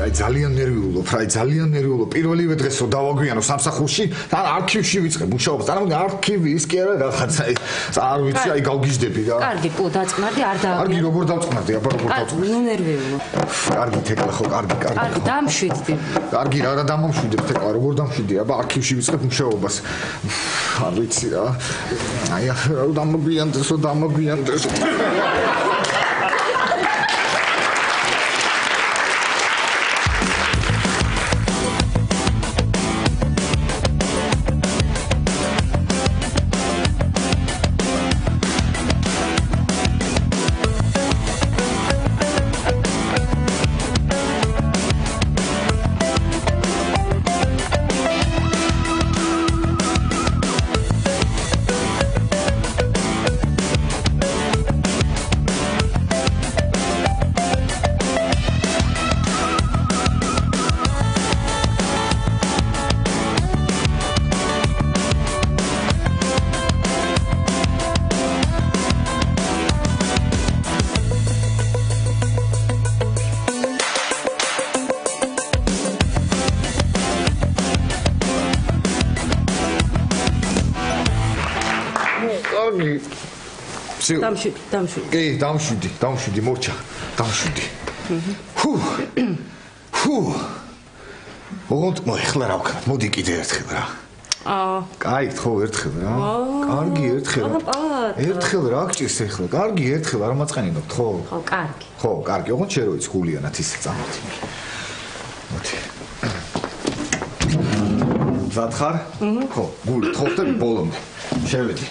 აი ძალიან ნერვიულობ, რა, ძალიან ნერვიულობ. პირველივე დღესო დავაგვიანო სამსახურში, და არქივში ვიწყებ მუშაობას. წარმოგიდგენ, არქივი ის კი არა რაღაცა. არ ვიცი, აი გავგიჟდები რა. კარგი, პო დაწყმარდი, არ დავაგია. კარგი, როგორ დავწყმარდი, აბა როგორ დავწყმარდი. ნუ ნერვიულობ. კარგი, თეკლა ხო, კარგი. კარგი, დამშვიდდი. კარგი, რა დამამშვიდებ, თეკლა, როგორ დამშვიდდი, აბა არქივში ვიწყებ მუშაობას. არ ვიცი რა. აი, რა დამოგვიანდესო. დამშვიდი. დამშვიდი, მორჩა. დამშვიდი. ოღონდ მოეხლა რა ვქნა? მოდი კიდე ერთხელ რა. კაი, ხო, ერთხელ რა. კარგი, ერთხელ. ერთხელ რა გჭირს ახლა? კარგი, ერთხელ არ მაწყენინობთ, ხო? ხო, კარგი. ხო, კარგი, ოღონდ შე როიც გულიანად ისე წამოდი. მოდი. მზად ხარ? ხო, გული თხოვდები ბოლომდე. შევედი.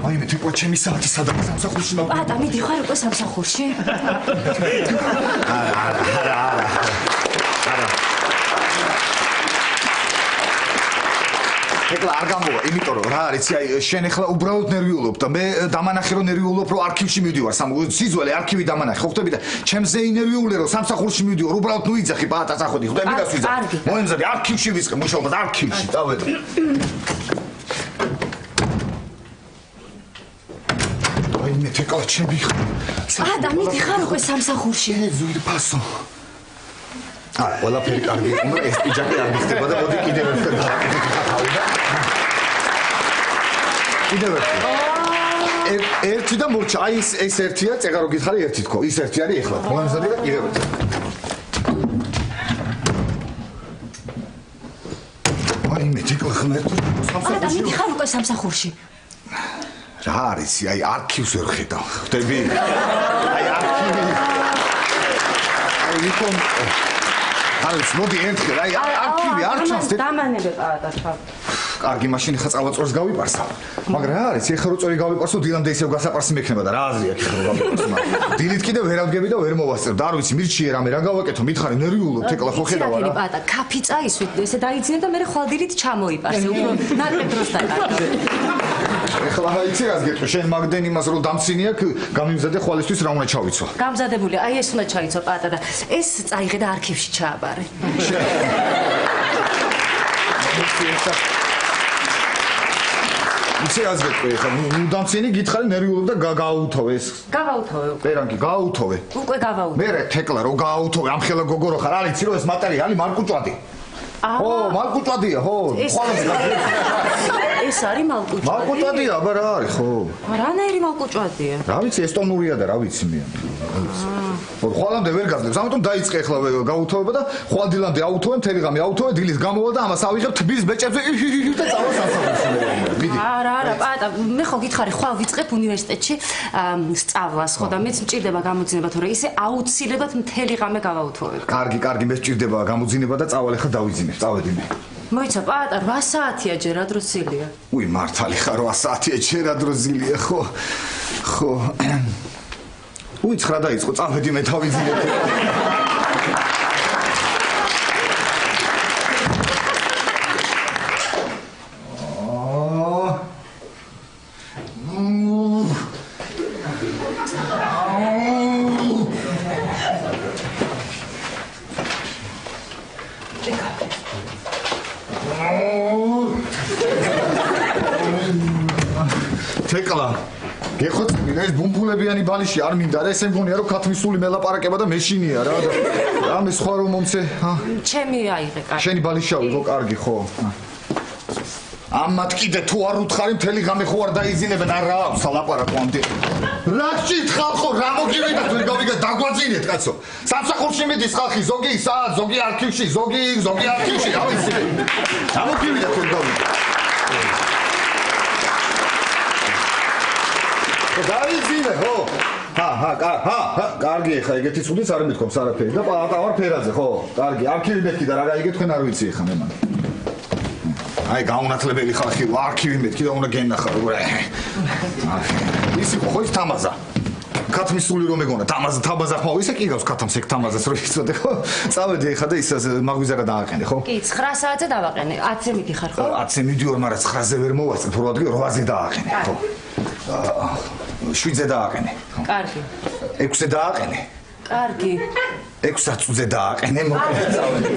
აი მე თქო ჩემი საათი სადაა სამსახურში მაგ პატა მიდიხარ უკვე სამსახურში? არა. ეხლა არ გამოვა, იმიტომ რომ რა არის, აი შენ ეხლა უბრალოდ ნერვიულობ და მე დამანახე რომ ნერვიულობ რომ არქივში მივდივარ, სიზველი არქივი დამანახე, ხო ხტები და ჩემზე ინერვიულე რომ სამსახურში მივდივარ, უბრალოდ ნუ იძახი პატა წახოდი, ხვდები და ვიძახი. მოემზადი არქივში ვისყე მუშაობას არქივში, წავედი. მე თეკლა ჩემი ხარ. პატა მიდიხარ უკვე სამსახურში. ზუგი ფასო. ყველაფერი კარგი იყო, ეს პიჯაკი არ მიხდება და მოდი კიდევ ერთხელ დავაკეთებ. კიდევ ერთხელ. ერთი და მორჩა, აი ეს ერთია, წეგა რო გითხარი ერთი თქო, ის ერთი არის ეხლა. მოემზადი და კიდევ ერთხელ. აი მე თეკლა ხარ სამსახურში. პატა მიდიხარ უკვე სამსახურში. რა არის, აი არქივს ვერ ხედავ, ხვდები? აი არქივი. აი ვიქომ არის, მოდი ერთხელ, აი არქივი არ ჩანს. დამანებე პატა ხარ. კარგი, მაშინ ხა წავაწორს გავიპარსავ. მაგრამ რა არის, ეხლა რო წორი გავიპარსო, დილამდე ისევ გასაპარსი მექნება და რა აზრი აქვს ეხლა რო გავიპარსო. დილით კიდე ვერ ავდგები და ვერ მოვასწრებ. და არ ვიცი, მირჩიე რამე რა გავაკეთო, მითხარი ნერვიულობ, ეკლა ხო ხედავ რა. პატა, კაფი წაისვით, ესე დაიძინე და მე ხვალდილით ჩამოიპარსე, უფრო ნაკლებ დროს დაკარგე. ეხლა იცი რას გეტყვი, შენ მაგდენ იმას რო დამცინი აქვს, გამიმზადე ხვალისთვის რა უნდა ჩავიცვა. გამზადებული, აი ეს უნდა ჩაიცვა პატა და ეს წაიღე და არქივში ჩააბარე. იცი რას გეტყვი, ეხლა ნუ დამცინი გითხარი ნერვიულობ და გააუთავე ეს. გავაუთავე უკვე. პერანგი, გააუთავე. უკვე გავაუთავე. მე თეკლა რო გააუთავე, ამ ხელა გოგო რო ხარ, არ იცი რომ ეს მატერიალი მარკუჭვადი. ო, მარკუჭვადია, ხო? ეს არის მალკუჭვადი. მალკუჭვადია, აბა რა არის, ხო? რანაირი მალკუჭვადია? რა ვიცი, ესტონურია და რა ვიცი მე. ხო, ხვალამდე ვერ გაძლევს, ამიტომ დაიწყე ახლა გაუთავება და ხვალდილამდე აუთავე, მთელი ღამე აუთავე, დილით გამოვა და ამას ავიღებ თბის ბეჭებზე და წავა სამსახურში. მიდი. არა, პატა, მე ხო გითხარი, ხვალ ვიწყებ უნივერსიტეტში სწავლას, ხო და მეც მჭირდება გამოძინება, თორე ისე აუცილებლად მთელი ღამე გავაუთავებ. კარგი, მე მჭირდება გამოძინება და წავალ ახლა დავიძინებ, წავედი მე. მოიცა პატა, 8 საათია ჯერ ადროსილია. უი, მართალი ხარ, 8 საათია ჯერ ადროსილია, ხო. უი, 9 დაიწყო, წავედი მე დავიძინებ. თეკლა გეხოცები რა ეს ბუმბულებიანი ბალიში არ მინდა რა ესე მგონია რომ ქათმისული მელაპარაკება და მეშინია რა რამე სხვა რომ მომცე ჩემი აიღე კარგი შენი ბალიშავი ხო კარგი ხო ამათ კიდე თუ არ უთხარი მთელი ღამე ხო არ დაიზინებენ არა აქვს ლაპარაკო ამდე რა გჭირხარ ხო რა მოგივიდათ ვერ გავიგე დაგვაძინეთ კაცო სამსახურში მიდის ხალხი ზოგი საათ ზოგი არქივში ზოგი არქივში რა ვიცი რა მოგივიდათ ვერ გავიგე დაიზინე ხო კარგი ხა ეგეთი ცუდიც არ მithქვამს არაფერი და პატავარ ფერაძე ხო კარგი არქივი მეთქი და რა გაიგე თქვენ არ ვიცი ხა მე მან აი გაუნათლებელი ხალხი არქივი მეთქი და უნდა გენახა როგორ ისი ხო ის თამაზა ქათმისული რომ ეგონა თამაზა ხო ისე კი გავს ქათამს ეგ თამაზას რო იცოდე ხო წავედი ხა და ისე მაგვიზარა დააყენე ხო კი 9 საათზე დავაყენე 10-ზე მიდიხარ ხო 10-ზე მიდიორ მაგრამ 9-ზე ვერ მოვაწე თუ როდი 8-ზე დააყენე ხო 7-ზე დააყენე კარგი 6-ზე დააყენე კარგი 6-ზე დააყენე მოკლედ წავედი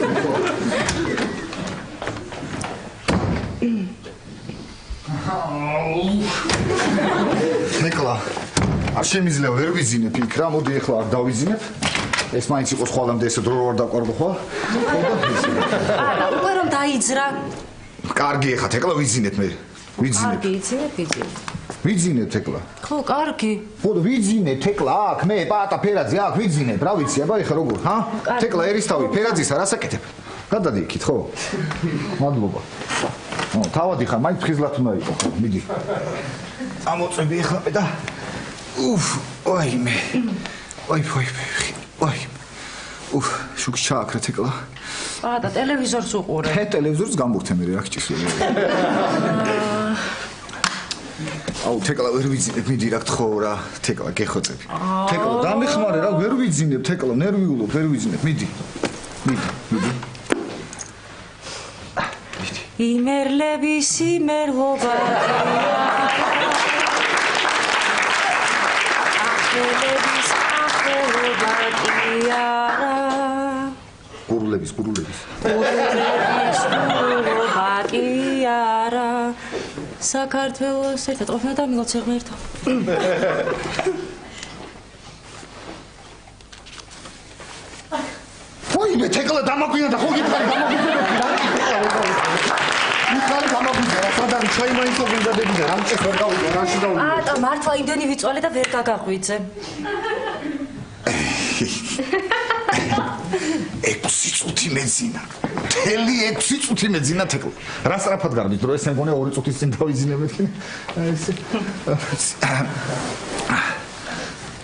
ნიკლა არ შემიძლია ვერ ვიზინებ იქ რა მოდი ახლა არ დავიზინებ ეს მაინც იყოს ხვალამდე ესე დრო არ დაყარდო ხო არა უკვე რომ დაიძრა კარგი ახლა ეკლა ვიზინებ მე ვიზინებ კარგი ვიზინებ ეკლა ხო კარგი ხო ვიზინებ ეკლა აქ მე პატა ფერაძე აქ ვიზინებ რა ვიცი აბა ახლა როგორ ჰა ეკლა ერისთავი ფერაძის არ ასაკეთებ გადადი იქით ხო მადლობა თავადი ხარ მაინც ფხიზლად უნდა იყო ხო მიდი ამოწები ახლა მე და ოიმე შუქს ჩააქრეთ ეკლა და ტელევიზორს უყურე ტელევიზორს გამბურთე მე რა გჭირს აუ თეკლა ვერ ვიძინებ მიდი რა გთხოვ რა თეკლა გეხოცები თეკლა დამეხმარე რა ვერ ვიძინებ თეკლა ნერვიულობ ვერ ვიძინებ მიდი იმერლების იმერლობა ახელების ახელობა კიარა გურულების კიარა საქართველოს ერთად ყოფნა და მილოცე ღმერთო ой მე თეკლა დამაგვიანდა ხო გითხარი დამაგვიანდა სადარი ჩაიმაინცო გინდა დებიდა რამ წეს ვერ გავიგე რაში გავიგე და მართლა იმდენი ვიწვალე და ვერ გაგაღვიძე 6 წუთი მეძინა მთელი 6 წუთი მეძინა თეკლა რა სწრაფად გარდით რომ ესე მგონია 2 წუთის წინ დავიზინებთ ესე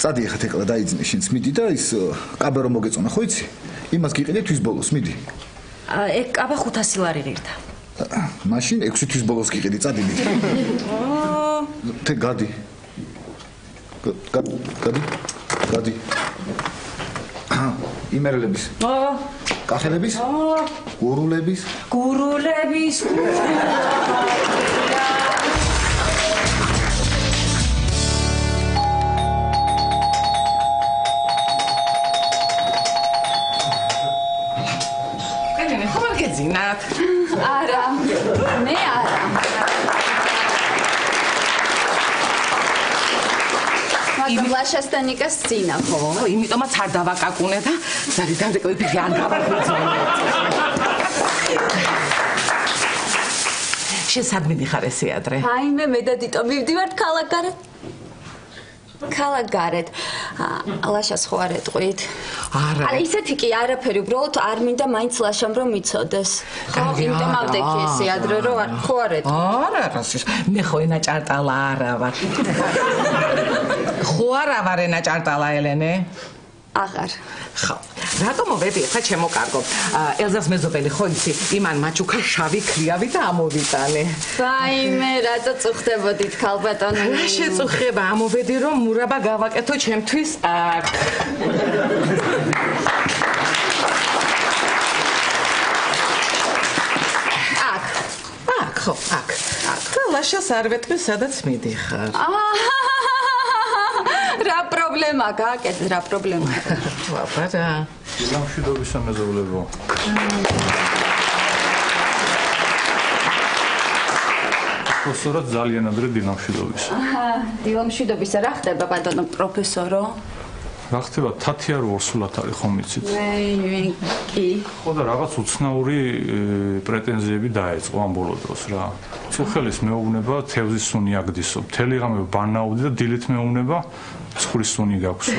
წადი ახლა თეკლა დაიძინე შენც მიდი და ის კაბა რომ მოგეწონა ხო იცი იმას გიყიდე თვის ბოლოს მიდი ეგ კაბა 500 ლარი ღირდა მაშინ 6 თვის ბოლოს გიყიდი წადი მიდი თე გადი იმერლების კახელების გურულების მე ხომ არ გეძინათ არა მე არა მაგრამ ლაშასტანიკას წინა ხო? იმიტომაც არ დავაკაკუნე და ზარი დამრეკლები ფიქრი არ გავაღვიძონე. შენ სად მიდიხარ ესე ადრე? აიმე მე და დიტო მივდივართ ქალაქგარეთ. ლაშას ხო არ ეტყვით? არა. არა ისეთი კი არაფერი, უბრალოდ არ მინდა მაინც ლაშამ რომ იცოდეს. ხო, იმიტომ ავდექი ესე ადრე რომ ხო არ ეტყვით. არა, მე ხო ენა ჭარტალა არა ვარ. ხო არა ვარ ენა ჭარტალა ელენე? აღარ. ხო. რატომ მოვედი ხა ჩემო კარგო? ელზას მეზობელი ხო იცი? იმან მაჩუკა შავი ქრიავი და ამოვიტანე. ვაიმე, რატო წუხდებოდით ქალბატონო? რა შეწუხება? ამოვედი რომ მურაბა გავაკეთო ჩემთვის აქ. აქ ხო, აქ. და ლაშას არ ვეტყვი, სადაც მიდიხარ. რა პრობლემა გააკეთე, რა პრობლემა? აბა. გამშვიდობის პროფესორად ძალიან ადრე დილამშვიდობის. დილამშვიდობისა რა ხდება ბატონო პროფესორო? რა ხდება თათი არ ვორსულად არის ხომ იცით? კი. ხო და რაღაც უცნაური პრეტენზიები დაეწყო ამ ბოლო დროს რა. წუხელის მეუბნება თევზის სუნი აგდისო, მთელი ღამე ბანაუდი და დილით მეუბნება ცხრის სუნი გაქვსო.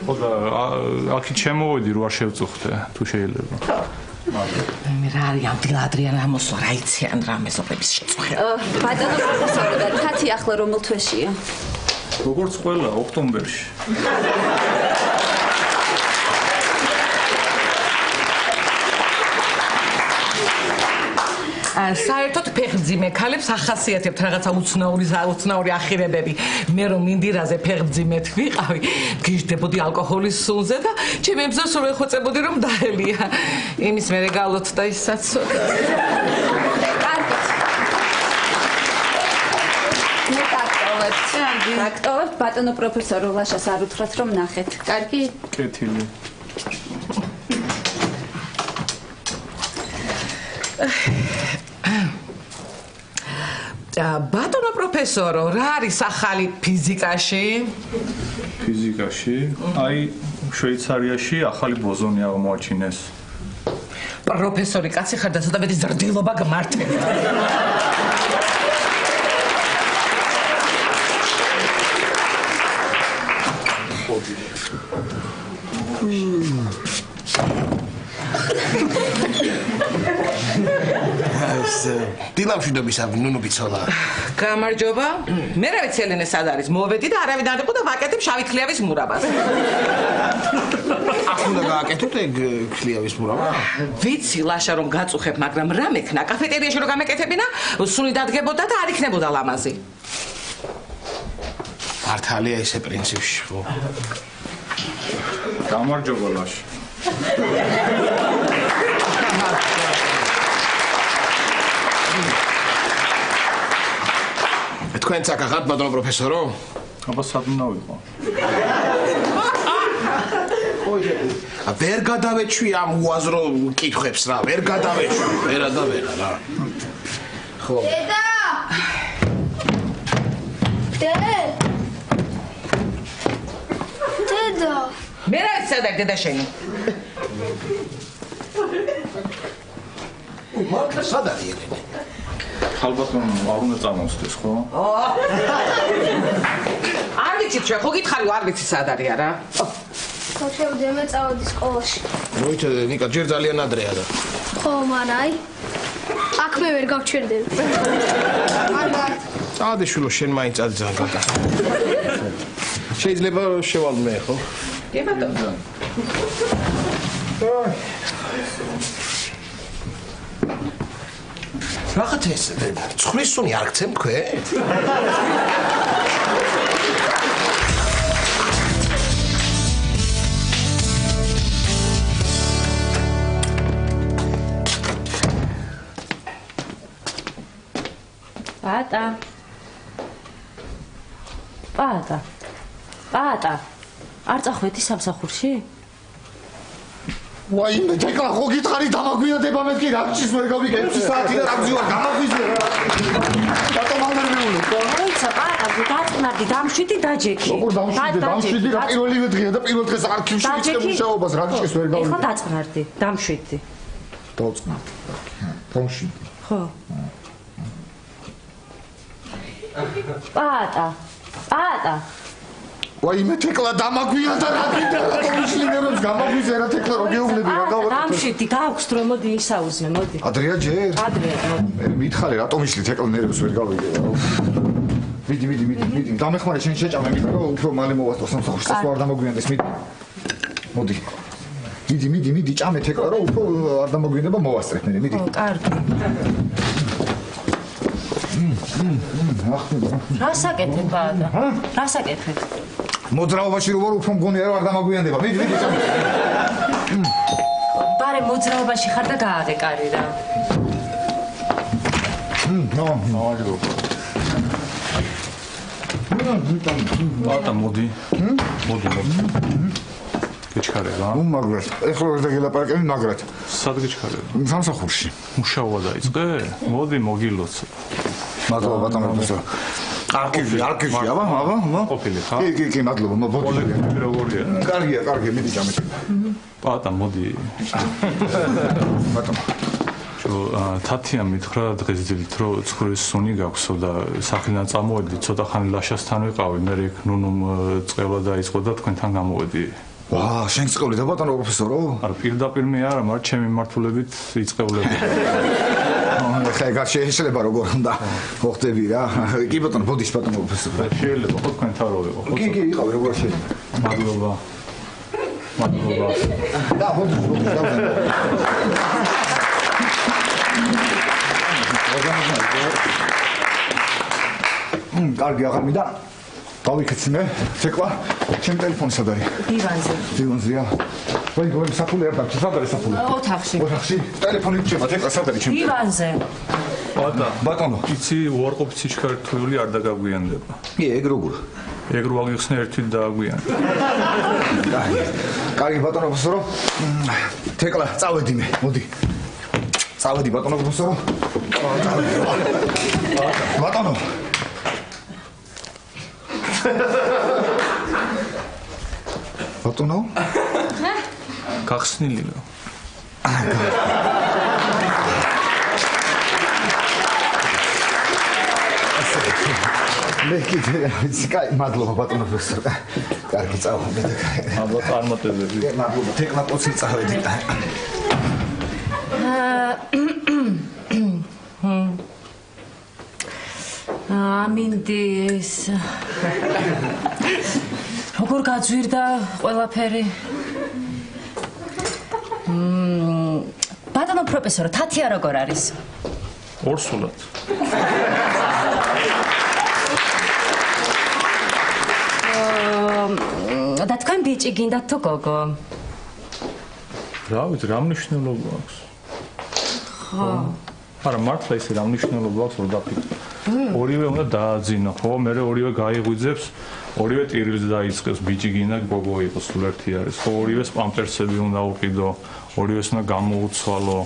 ხო და აქ შემოვედი რო არ შევწუხდე თუ შეიძლება. მე რა არის ამ დილადრიან ამოსვა რა იციან რა მეზობების შეწუხება. ბატონო პროფესორო და თათი ახლა რომელ თვეშია? როგორც ყველა ოქტომბერში. საერთოდ ფეხმძიმე ქალებს ახასიათებთ რაღაცა უცნაური ახირებები. მე რომ მინდირაზე ფეხმძიმეთ ვიყავი, გიждდებოდი ალკოჰოლის სუნზე და ჩემი მზას რო ეხვეწებოდი რომ დაელია. იმის მერე გავლოთ და ისაც. გაქტოვებთ ბატონო პროფესორო ლაშას არ უთხრათ რომ ნახეთ. კარგი? კეთილი. ბატონო პროფესორო, რა არის ახალი ფიზიკაში? ფიზიკაში? აი, შვეიცარიაში ახალი ბოზონი აღმოაჩინეს. პროფესორი კაცი ხარ და ცოტა მეტი ზრდილობა გმართებ. დილამშვიდობისა ნუნუ ბიცოლა. გამარჯობა. მე რა ვიცი ელენე სად არის? მოვედი და არავინ არ იყო და ვაკეთებ შავი ქლიავის მურაბას. აქ უნდა გააკეთოთ ეგ ქლიავის მურაბა? ვიცი ლაშა რომ გაწუხებ, მაგრამ რა მექნა? კაფეტერიაში რომ გამეკეთებინა, სუნი დადგებოდა და არ იქნებოდა ლამაზი. მართალია ესე პრინციპში, ხო? გამარჯობა ლაშა. თქვენ წაკახat ბატონო პროფესორო? აბა სად უნდა ვიყო? ვერ გადავეჩვი ამ უაზრო კითხვებს რა, ვერ გადავეჩვი, ვერა და ვერა რა. ხო. დედა! დედა! მე რა ვიცი სად არის დედა შენი? მართლა სად არის ელენე? ალბათ არ უნდა წამოსდეს, ხო? არ ვიცი ჩვენ ხო გითხარი არ ვიცი სად არის არა? ხო შევდემე წავედი სკოლაში. მოიცა ნიკა ჯერ ძალიან ადრეა და. ხო, მაგრამ აი აქ მე ვერ გავჩერდები. ალბათ. წავედი შულო შენ მაინც წადი ძალიან გაკას. შეიძლება შევალ მე ხო? კი ბატონო. რაღაც ეს ცხრის სუნი არ გცემ თქვენ? პატა. არ წახვედი სამსახურში? ვაიმე, თეკლა ხო გითხარი დამაგვიანდება მე კი რამჩის ვერ გავიგე 6 საათი და რამზივარ გამაგვიზე. ბატონო არ მეულე. მოიცა პატა, დაწნარდი, დამშვიდი დაჯექი. როგორ დამშვიდი რა პირველივე დღეა და პირველ დღეს არქივში ვიწყე მუშაობას, რამჩის ვერ გავიგე. ეხლა დაწნარდი, დამშვიდი. დავწნარდი. დამშვიდი. ხო. პატა. ვაიმე, თეკლა დამაგვიანდა რა კიდე რატომიშლინერებს გამაგვიზე რა თეკლა რო გეუბნები რა გავაკეთე. დამშვიდი, გაქვს დრო, მოდი ისაუზმე, მოდი. ადრეა ჯერ? ადრეა, მოდი. მე მითხარი რატომიშლი თეკლა ნერვებს ვერ გავიგე რა. მიდი, დამეხმარე შენ შეჭამე, მითხარ რომ უფრო მალე მოვასწრო სამსახურში, წასვლა არ დამაგვიანდეს, მოდი. მიდი, ჭამე თეკლა რომ უფრო არ დამაგვიანდება მოვასწრებ მე, მიდი. კარგი. რას აკეთებ პატა? რას აკეთებ? მოძრაობაში რო ვარ უფრო მგონია რომ არ დამაგვიანდება. მიდი, ჭამე. ბარე მოძრაობაში ხარ და გააღე კარი რა. მადლობა. პატა მოდი. მოდი. გეჩქარება? უმაგრად. ეხლა ვერ დაგელაპარაკები მაგრად. სად გეჩქარება? სამსახურში. მუშაობა დაიწყე? მოდი მოგილოცე. მადლობა ბატონო პროფესორი. არქივში, აბა. ყოფილი ხარ? კი, მადლობა, მოგოდი. კოლექტივი როგორია? კარგია, მიდი ჯამეთი. პატა, მოდი. ბატონო. თათია მითხრა დღეს დილით რომ ცხვრის სუნი გაქვსო და სახლიდან წამოვედი, ცოტა ხანი ლაშასთან ვიყავი, მე იქ ნუნუმ წყევლა დაიწყო და თქვენთან გამოვედი. ვა, შენ წყევლი და ბატონო პროფესორო? არა, პირდაპირ მე არა, მაგრამ ჩემი მართულებით იწყევლები. ხა ეგ შეიძლება როგორ უნდა მოხდები რა. კი ბატონო, ბოდიშ ბატონო პროფესორო. შეიძლება ხო თქვენთან რო ვიყო, ხო? კი, იყავი როგორ შეიძლება. მადლობა. და ბოდიშ დავზენო. კარგი აღამიდა. დავიქეცნე. ცეკვა, ჩემ ტელეფონი სად არის? დივანზეა. ვაი, საფული არ დაქვს. სად არის საფული? ოთახში. ტელეფონი უჩება, ცეკვა სად არის ჩემ? დივანზე. ბატონო. იცი უარყოფით სიჩქართული არ დაგაგვიანდება. ეგ როგორ? ეგ რო აღიხსნე ერთით დააგვიანდა. კარგი ბატონო პროფესორო. თეკლა წავედი მე, მოდი. წავედი ბატონო პროფესორო. ბატონო. ბატონო? გახსნილია. მე კიდე კაი, მადლობა ბატონო პროფესორო. კარგი წავედი. აბა წარმატებები. მადლობა, თეკლა პოცი წავედი. ამინდის. როგორ გაძვირდა ყველაფერი? ბატონო პროფესორო, თათია როგორ არის? ორსულად. და თქვენ ბიჭი გინდათ თუ გოგო? რა ვიცი, რა მნიშვნელობა აქვს? ხო. არა, მართლა ისე რა მნიშვნელობა აქვს, რომ დაფიქრე. ორივე უნდა დააძინო, ხო? მე ორივე გაიღვიძებს, ორივე ტირილს დაიწყებს, ბიჭი გინდა გოგო იყოს, სულ ერთი არის. ხო, ორივეს პამპერსები უნდა უყიდო, ორივეს უნდა გამოუცვალო,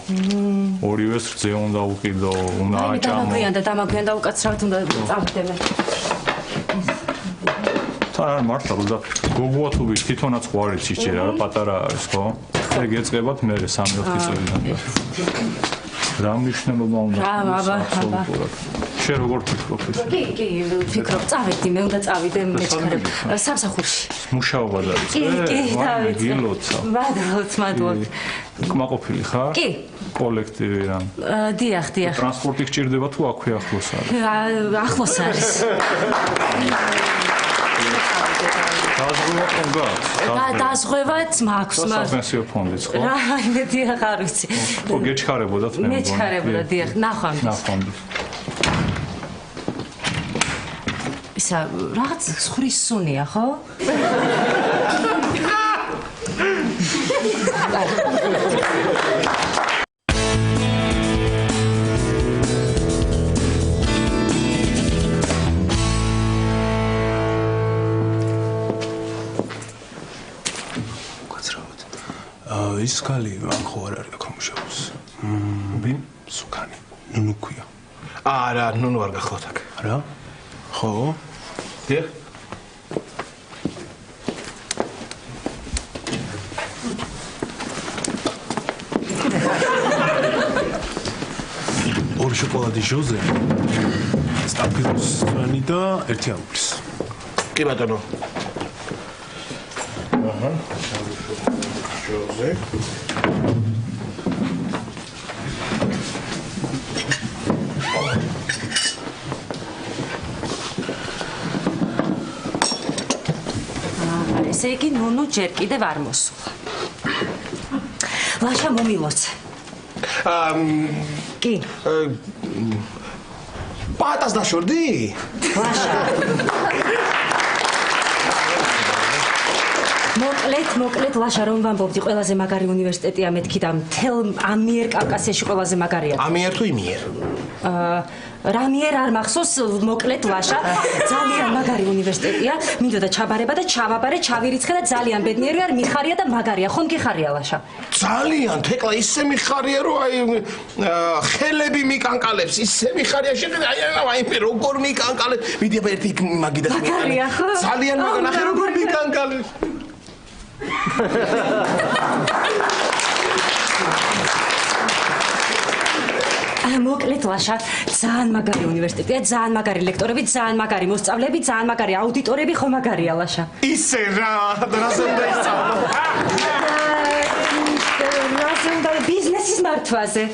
ორივეს რძე უნდა უყიდო, უნდა აჭამო. დამაგვიანდა უკაცრავად უნდა წავიდე მე. არა, მართლა რომ დაფიქრე. გოგოა თუ ბიჭი თვითონაც ხო არის ჭიჭე რა, პატარა არის, ხო? ეგ ეწყებათ მე 3-4 წელიდან. რა მნიშვნელობა უნდა? აბა. შენ როგორ ფიქრობ ეს? კი, ვფიქრობ, წავედი, მე უნდა წავიდე მეჩქარებ. სამსახურში. მუშაობა დაიწყე? კი, დავიწყე. გილოცა. მადლობთ. კმაყოფილი ხარ? კი. კოლექტივიდან. დიახ. ტრანსპორტი გჭირდება თუ აქვე ახლოს არის? ახლოს არის. დაზღვევა ხომ გაქვს? დაზღვევაც მაქვს, საპენსიო ფონდიც ხო? რა, დიახ, არ ვიცი. ხო, გეჩქარებოდათ მე მგონი. მეჩქარებოდა, დიახ, ნახვამდის. ისა, რაღაც ხურის სუნია, ხო? ის ხალი ამ ხო არ არის აქ მუშაობს. ვინ? სუკანი. ნუნუ ქვია. არა, ნუნუ არ გახლავთ აქ. რა? ხო? დიახ. ორი შოკოლადი ჟოზე. სტაფილოს სტრანი და ერთი აულის. კი ბატონო. აჰა. ჟოზე. ესე იგი, ნუნუ ჯერ კიდევ არ მოსულა. ლაშა მომილოცე. კი. პატას დაშორდი? ლაშა. მოკლედ მოკლედ ლაშა რომ ვამბობდი ყველაზე მაგარი უნივერსიტეტია მეთქი და მთელ ამიერ კავკასიაში ყველაზე მაგარია. ამიერ თუ იმიერ? რამიერ არ მახსოვს მოკლედ ლაშა ძალიან მაგარი უნივერსიტეტია. მინდოდა ჩაბარება და ჩავაბარე, ჩავირიცხე და ძალიან ბედნიერი ვარ, მიხარია და მაგარია. ხომ გიხარია ლაშა? ძალიან, თეკლა ისე მიხარია რომ აი ხელები მიკანკალებს, ისე მიხარია შეხედა აი როგორ მიკანკალებს. მიდი აბა ერთი მაგიდა მაგარია ხო? ძალიან მაგანახე როგორ მიკანკალებს. მოკლედ ლაშა ძალიან მაგარი უნივერსიტეტია, ძალიან მაგარი ლექტორები, ძალიან მაგარი მოსწავლეები, ძალიან მაგარი აუდიტორები, ხო მაგარია ლაშა. ისე რა, რაზე უნდა ისწავლო? რაზე უნდა ბიზნესის მართვაზე.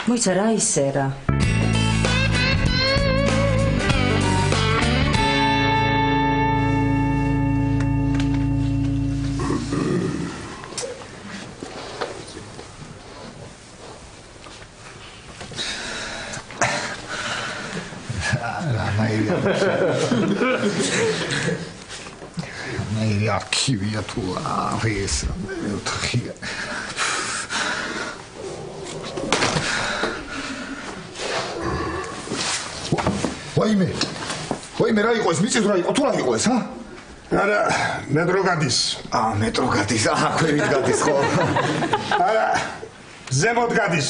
მოიცა რა ისე რა. მე არქივია თუ არა ეს ოთხია ვაიმე რა იყო ეს მიწის რა იყო თუ რა იყო ეს არა მეტრო გადის მეტრო გადის ქვევით გადის ხო არა ზემოთ გადის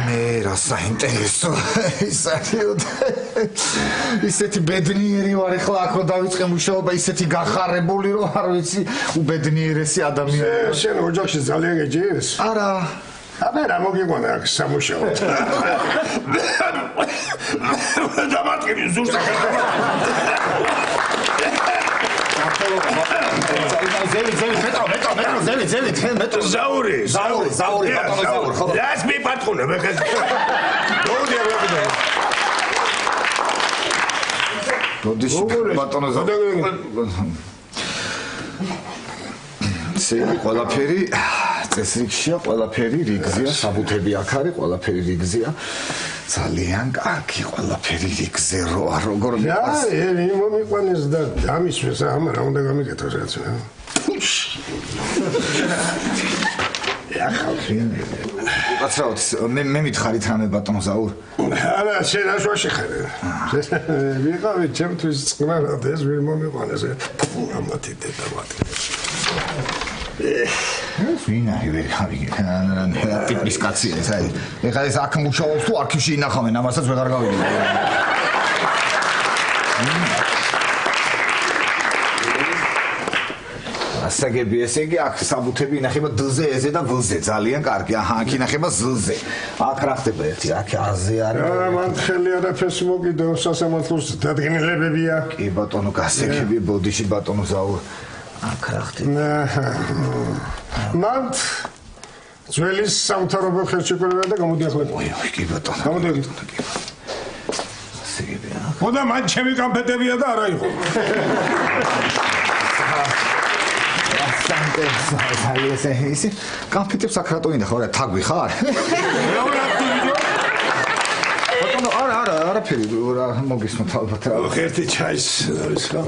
მე რა საინტერესო ისეთი ბედნიერი ვარ ახლა აქ რომ დავიწყე მუშაობა ისეთი გახარებული რომ არ ვიცი უბედნიერესი ადამიანია შენ ოჯახში ძალიან გეჯერს არა აბა რა მოგიყვანა აქ სამუშაო დამატკივი ზურს მეტრო ზაური ბატონო ხო რას მიპატყუნებ ახლა როდის ბატონო ზაური სები ყველაფერი წესრიგშია ყველაფერი რიგზია საბუთები აქ არის ყველაფერი რიგზია ძალიან კარგი ყველაფერი რიგზე როა როგორ მიყვანს მომიყვანეს და ამისვეს რა უნდა გამიკეთოს რაც კაცრავთ მე მითხარით რამე ბატონო ზაურ არა შენ აშუაში ხარ ვიყავი ჩემთვის წყნარად ეს ვერ მომიყვანეს ამათი დედამათი ვინა ვერ ხავი ტიპის კაცია ეს აი ეხლა ეს აქ მუშაობს თუ არქივში ინახავენ ამასაც ვეღარ გავიგე ასაგები ესე იგი აქ საბუთები ინახება დ-ზე ე-ზე და ვ-ზე ძალიან კარგი აჰა აქ ინახება ზ-ზე აქ რა ხდება ერთი აქ აზე არის არა მან ხელი არაფერს მოგიდო სასამართლოს დადგენილებებია კი ბატონო გასაგები ბოდიში ბატონო ზაურ აქ რა ხდება მან ძველი სამთავრობო ხელშეკრულება და გამოდიახლებია ოი კი ბატონო გამოდიახლებია ასაგები აქ ხოდა მან ჩემი კამპეტებია და არა იყო ეს კამპიტებს აქ რატო ინახავ რა თაგვი ხარ? ბატონო არა არაფერი რა მოგისმოთ ალბათ რა. ერთი ჩაის ის რა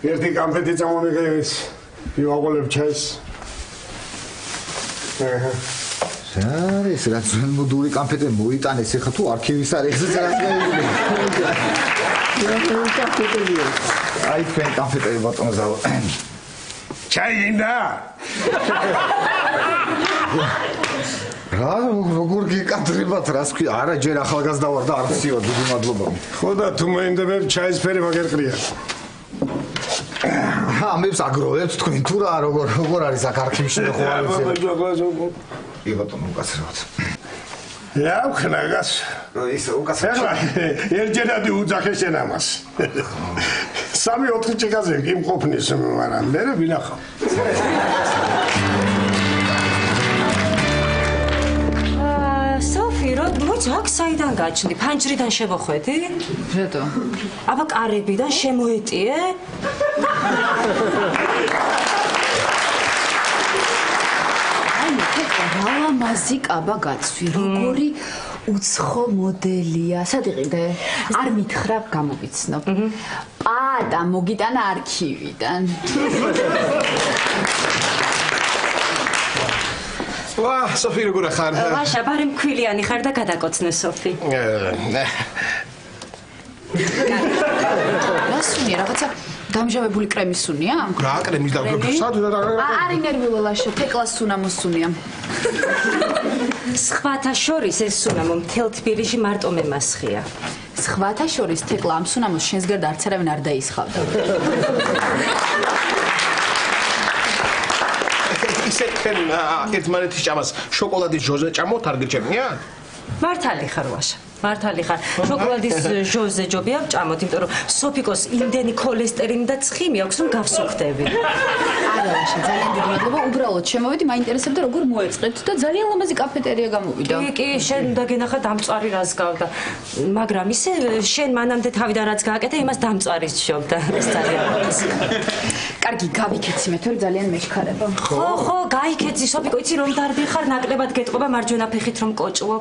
ერთი კამპეტი წამომიგეს ვიაყოლებ ჩაის ეს რა ძველმოდური კამპეტე მოიტანეს ეხა თუ არქივის არის ეს რა გაიგე აი თქვენ კამპეტები ბატონო ზაო ჩაიგინდა რა როგორ გიკადრებათ რას ქვია არა ჯერ ახალგაზრდა ვარ და არ ვსიო დიდი მადლობა ხოდა თუ მოინდებებ ჩაისფერი მაგერყრია ამებს აგროვებთ თქვენ თუ რა როგორ არის აქ არქივში ხო არის კი ბატონო უკაცრავთ ხნაგას ის უკაცრავთ ერთჯერადი უძახე შენ ამას 3-4 ჭიგაზე იმყოფნის მაგრამ მე ვინახავ სოფი რო მოიცა აქ საიდან გაჩნდი ფანჯრიდან შევოხვედი რატო აბა კარებიდან შემოეტიე ლამაზი კაბა გაცვი, როგორი უცხო მოდელია. სად იყიდე? არ მითხრა გამოვიცნობ. პატა მოგიტანა არქივიდან. ვა, სოფი როგორ ხარ? ვაშა, ბარი მქვილიანი ხარ და გადაკოცნე სოფი. რა სუნია, რაღაცა დამჟავებული კრემი სუნია? რა კრემის და სად არ ინერვიულ ლაშა, თეკლას სუნა მოსუნია. სხვათა შორის ეს სუნამო მთელ თბილისში მარტო მე მასხია. სხვათა შორის თეკლა ამ სუნამოს შენს გარდა არც არავინ არ დაისხავდა. ისე თქვენ ერთმანეთის ჭამას შოკოლადის ჟოზე ჭამოთ არ გიჩემნიათ? მართალი ხარ ვაშა. მართალი ხარ. შოკოლადის ჟოზე ჯობია ვჭამოთ, იმიტომ რომ სოფიკოს იმდენი ქოლესტერინი და ცხიმი აქვს, რომ გავსუხდები. არა, ვაშა, ძალიან დიდი მადლობა. უბრალოდ შემოვედი, მაინტერესებდა როგორ მოეწყეთ და ძალიან ლამაზი კაფეტერია გამოვიდა. კი, შენ უნდა გენახა დამწვარი რას გავდა. მაგრამ ისე შენ მანამდე თავიდან რაც გააკეთე, იმას დამწვარის შობდა. ეს ძალიან ლამაზი. კარგი, გავიქეცი მე, თორე ძალიან მეჩქარება. ხო, გაიქეცი, სოფიკო, იცი რომ დარბი ხარ, ნაკლებად გეტყობა მარჯვენა ფეხით რომ კოჭვო.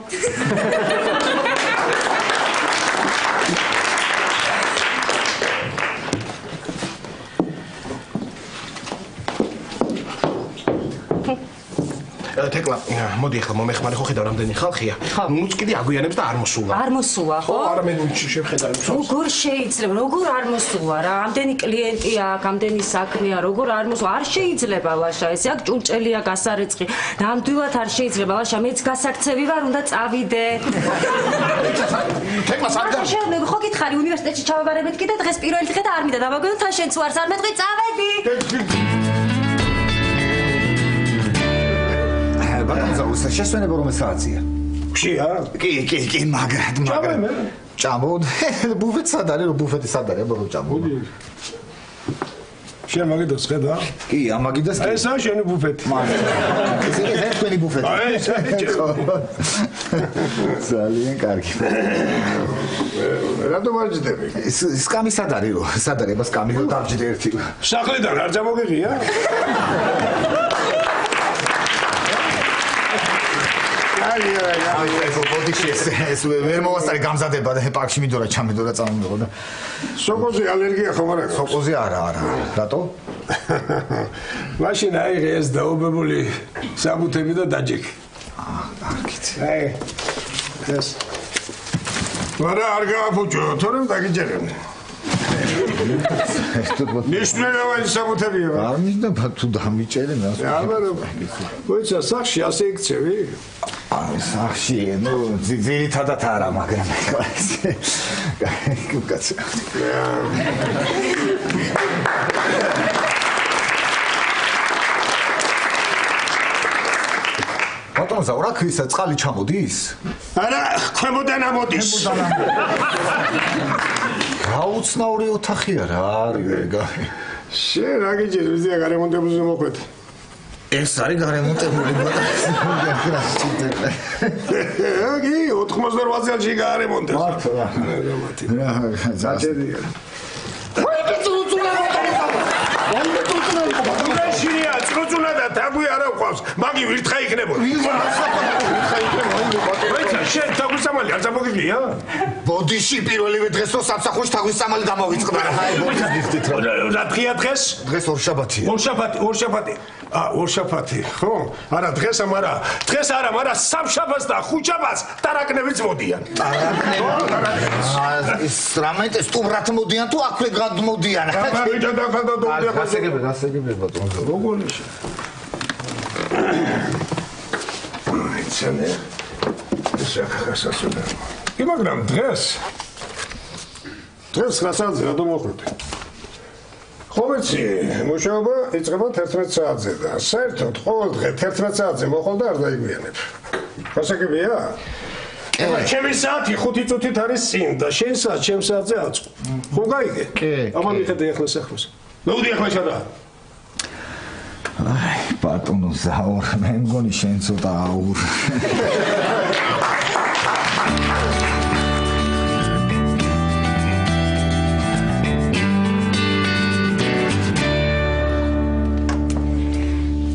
თეკლა, მოდი ახლა მომეხმარე ხო ხედავ რამდენი ხალხია. ნუც კიდე აგვიანებს და არ მოსულა. არ მოსულა, ხო? არა მე შევხედავ. როგორ შეიძლება, როგორ არ მოსულა რა? ამდენი კლიენტი აქვს, ამდენი საქმეა, როგორ არ მოსულა? არ შეიძლება ვაშა, ესე აქ ჭურჭელია გასარეცხი. ნამდვილად არ შეიძლება ვაშა, მეც გასაქცევი ვარ, უნდა წავიდე. თეკლა სანდა. მე ხო გითხარი უნივერსიტეტში ჩავაბარებეთ კიდე დღეს პირველი დღე და არ მინდა დავაგონო თან შენც ვარს არ მეტყვი წავედი. ბატონო, შესვენება რომ საათია. ხშია? კი, მაგრამ. ჭამო. ბუფეტი სად არის? ბუფეტი სად არის? ბრო ჭამო. შენ მაგიდას ხედა? კი, ამაგიდას კი. ესაა შენი ბუფეტი. ეს თქვენი ბუფეტი. ეს ძალიან კარგი. რატომ არ ჯდები? სკამი სად არის რო? სად არის? ბას სკამი რო დავჯდე ერთი. სახლიდან არ წამოგიღია? ეს ვერ მოვასწარე გამზადება და პარკში მიდორა ჩამედორა წამომიღო და სოკოზე ალერგია ხომ არ აქვს? სოკოზე არა. რატო? მაშინ აიღე ეს დაობებული საბუთები და დაჯექი. კარგით. ეს. ვარა არ გააფუჭო, თორემ დაგიჯერენ. ნიშნულოვანი საბუთებია. არ მინდა თუ დამიჭერენ რას. აბა, მოიცა სახში ასე იქცევი? სახში, ძირითადად არა, მაგრამ კაცი. ბატონო, რა ქვისა წყალი ჩამოდის? არა, ქვემოდან ამოდის. გაუცნაური ოთახია რა არის. შენ რა გიჭირ, ვიზია გარემონტებულზე მოხვედი. ეს არის გარემონტებული კი, 88 წელში გარემონტეს. მართლა. საჭედია. შენია, წრუწუნა და თაგვი არა ყავს. მაგი ვირთხა იქნებოდა. ვეცა, შენ თაგვის სამალი არ წამოგიგია? ბოდიში პირველივე დღეს რო სამსახურში თაგვის სამალი დამოვიწყდა რა. აი, ბოდიშს გიხდით რა. რა დღეა დღეს? დღეს ორშაბათია. ორშაბათი. ორშაბათი, ხო? არა, დღეს არა. დღეს არა, მაგრამ სამშაბათს და ხუთშაბათს ტარაკნებიც მოდიან. ტარაკნები? ის რამეთ სტუმრად მოდიან თუ აქვე გადმოდიან? გასაგებია ბატონო. როგორ ისე? ცენე. ესაკახასასულა. კი, მაგრამ დღეს რასაც რა მოხდა? ხო ვიცი, მუშაობა იწყება 11 საათზე და საერთოდ ყოველ დღე 11 საათზე მოხვალ და არ დაიგვიანებ. გასაგებია? ჩემი საათი 5 წუთით არის წინ და შენ საათი ჩემ საათზე აწყო. ხო გაიგე? კი. ამან მიხედე ახლა სახლოს. მოვიდი ახლა შადა. აი, ბატონო ზაურ, მე მგონი შენ ცოტა აურ.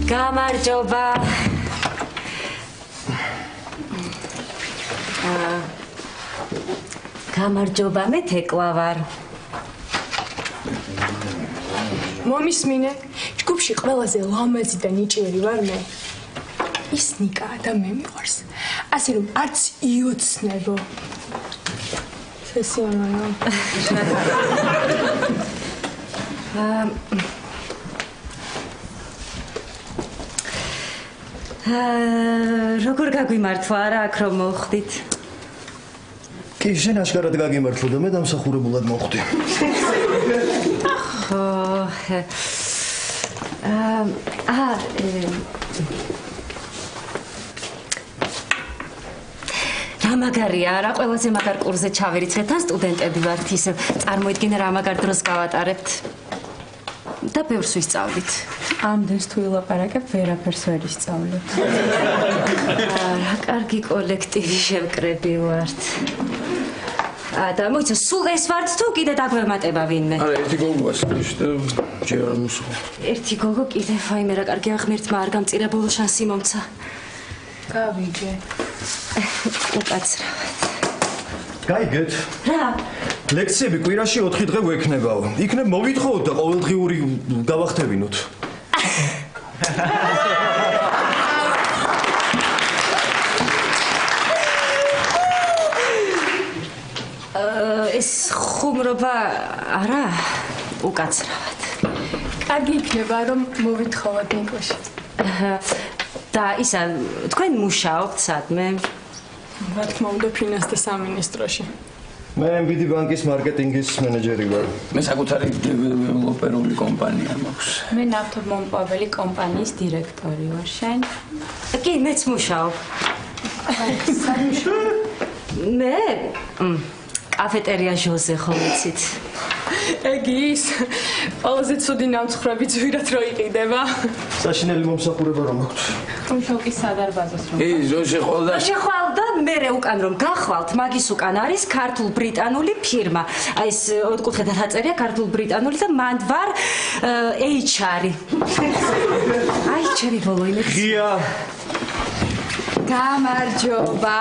გამარჯობა. გამარჯობა, მე თეკლა ვარ. მომისმინე, ჯგუფში ყველაზე ლამაზი და ნიჭიერი ვარ მე. ის ნიკაა და მე მიყვარს. ასე რომ არც იოცნებო. სესიონაო. როგორ გაგვიმართვა არა აქ რომ მოხვდით? კი, შენ აშკარად გაგიმართლა და მე დამსახურებულად მოხვდი. რა მაგარია რა ყველაზე მაგარ კურსზე ჩავერიცხეთ და სტუდენტები ვართ ისე წარმოიდგინე რა მაგარ დროს გავატარებთ და ბევრს ვისწავლით. ამდენს თუ ილაპარაკებ, ვერაფერს ვერ ისწავლებ. რა კარგი კოლექტივი შევკრები ვართ. და მოიცა სულ ეს ვართ თუ კიდე დაგვემატება ვინმე? არა, ერთი გოგოა სკოლაში და ჯერ არ მოსულა. ერთი გოგო კიდე ვაიმე რა კარგია ღმერთმა არ გამწირა ბოლო შანსი მომცა. გავიგე. უკაცრავად. გაიგეთ? რა? ლექციები კვირაში 4 დღე გვექნებაო. იქნებ მოვითხოვოთ და ყოველდღიური გავახტევინოთ. ეს ხუმრობა არა უკაცრავად. კარგი იქნება რომ მოვითხოვოთ ნიკოში. და ისა თქვენ მუშაობთ სადმე? რა თქმა უნდა ფინანსთა სამინისტროში. მე MBD ბანკის მარკეტინგის მენეჯერი ვარ. მე საკუთარი დეველოპერული კომპანია მაქვს. მე ნავთობმომპოვებელი კომპანიის დირექტორი ვარ. შენ? კი, მეც მუშაობ. მე კაფეტერია ჟოზე ხომ იცით? ეგი ის ყველაზე ცუდი ნამცხრები ძვირად რო იყიდება. საშინელი მომსახურება რომ აქვს. თუმცა სადარბაზოს რომ. ჟოში ხოლდა. შეხვალ და მე უკან რომ გახვალთ, მაგის უკან არის ქართულ-ბრიტანული ფირმა. აი ეს ოთხკუთხედად აწერია ქართულ-ბრიტანული და მანდ ვარ HR-ი. აი ჩემი ბოლო იმედი. ღია. გამარჯობა.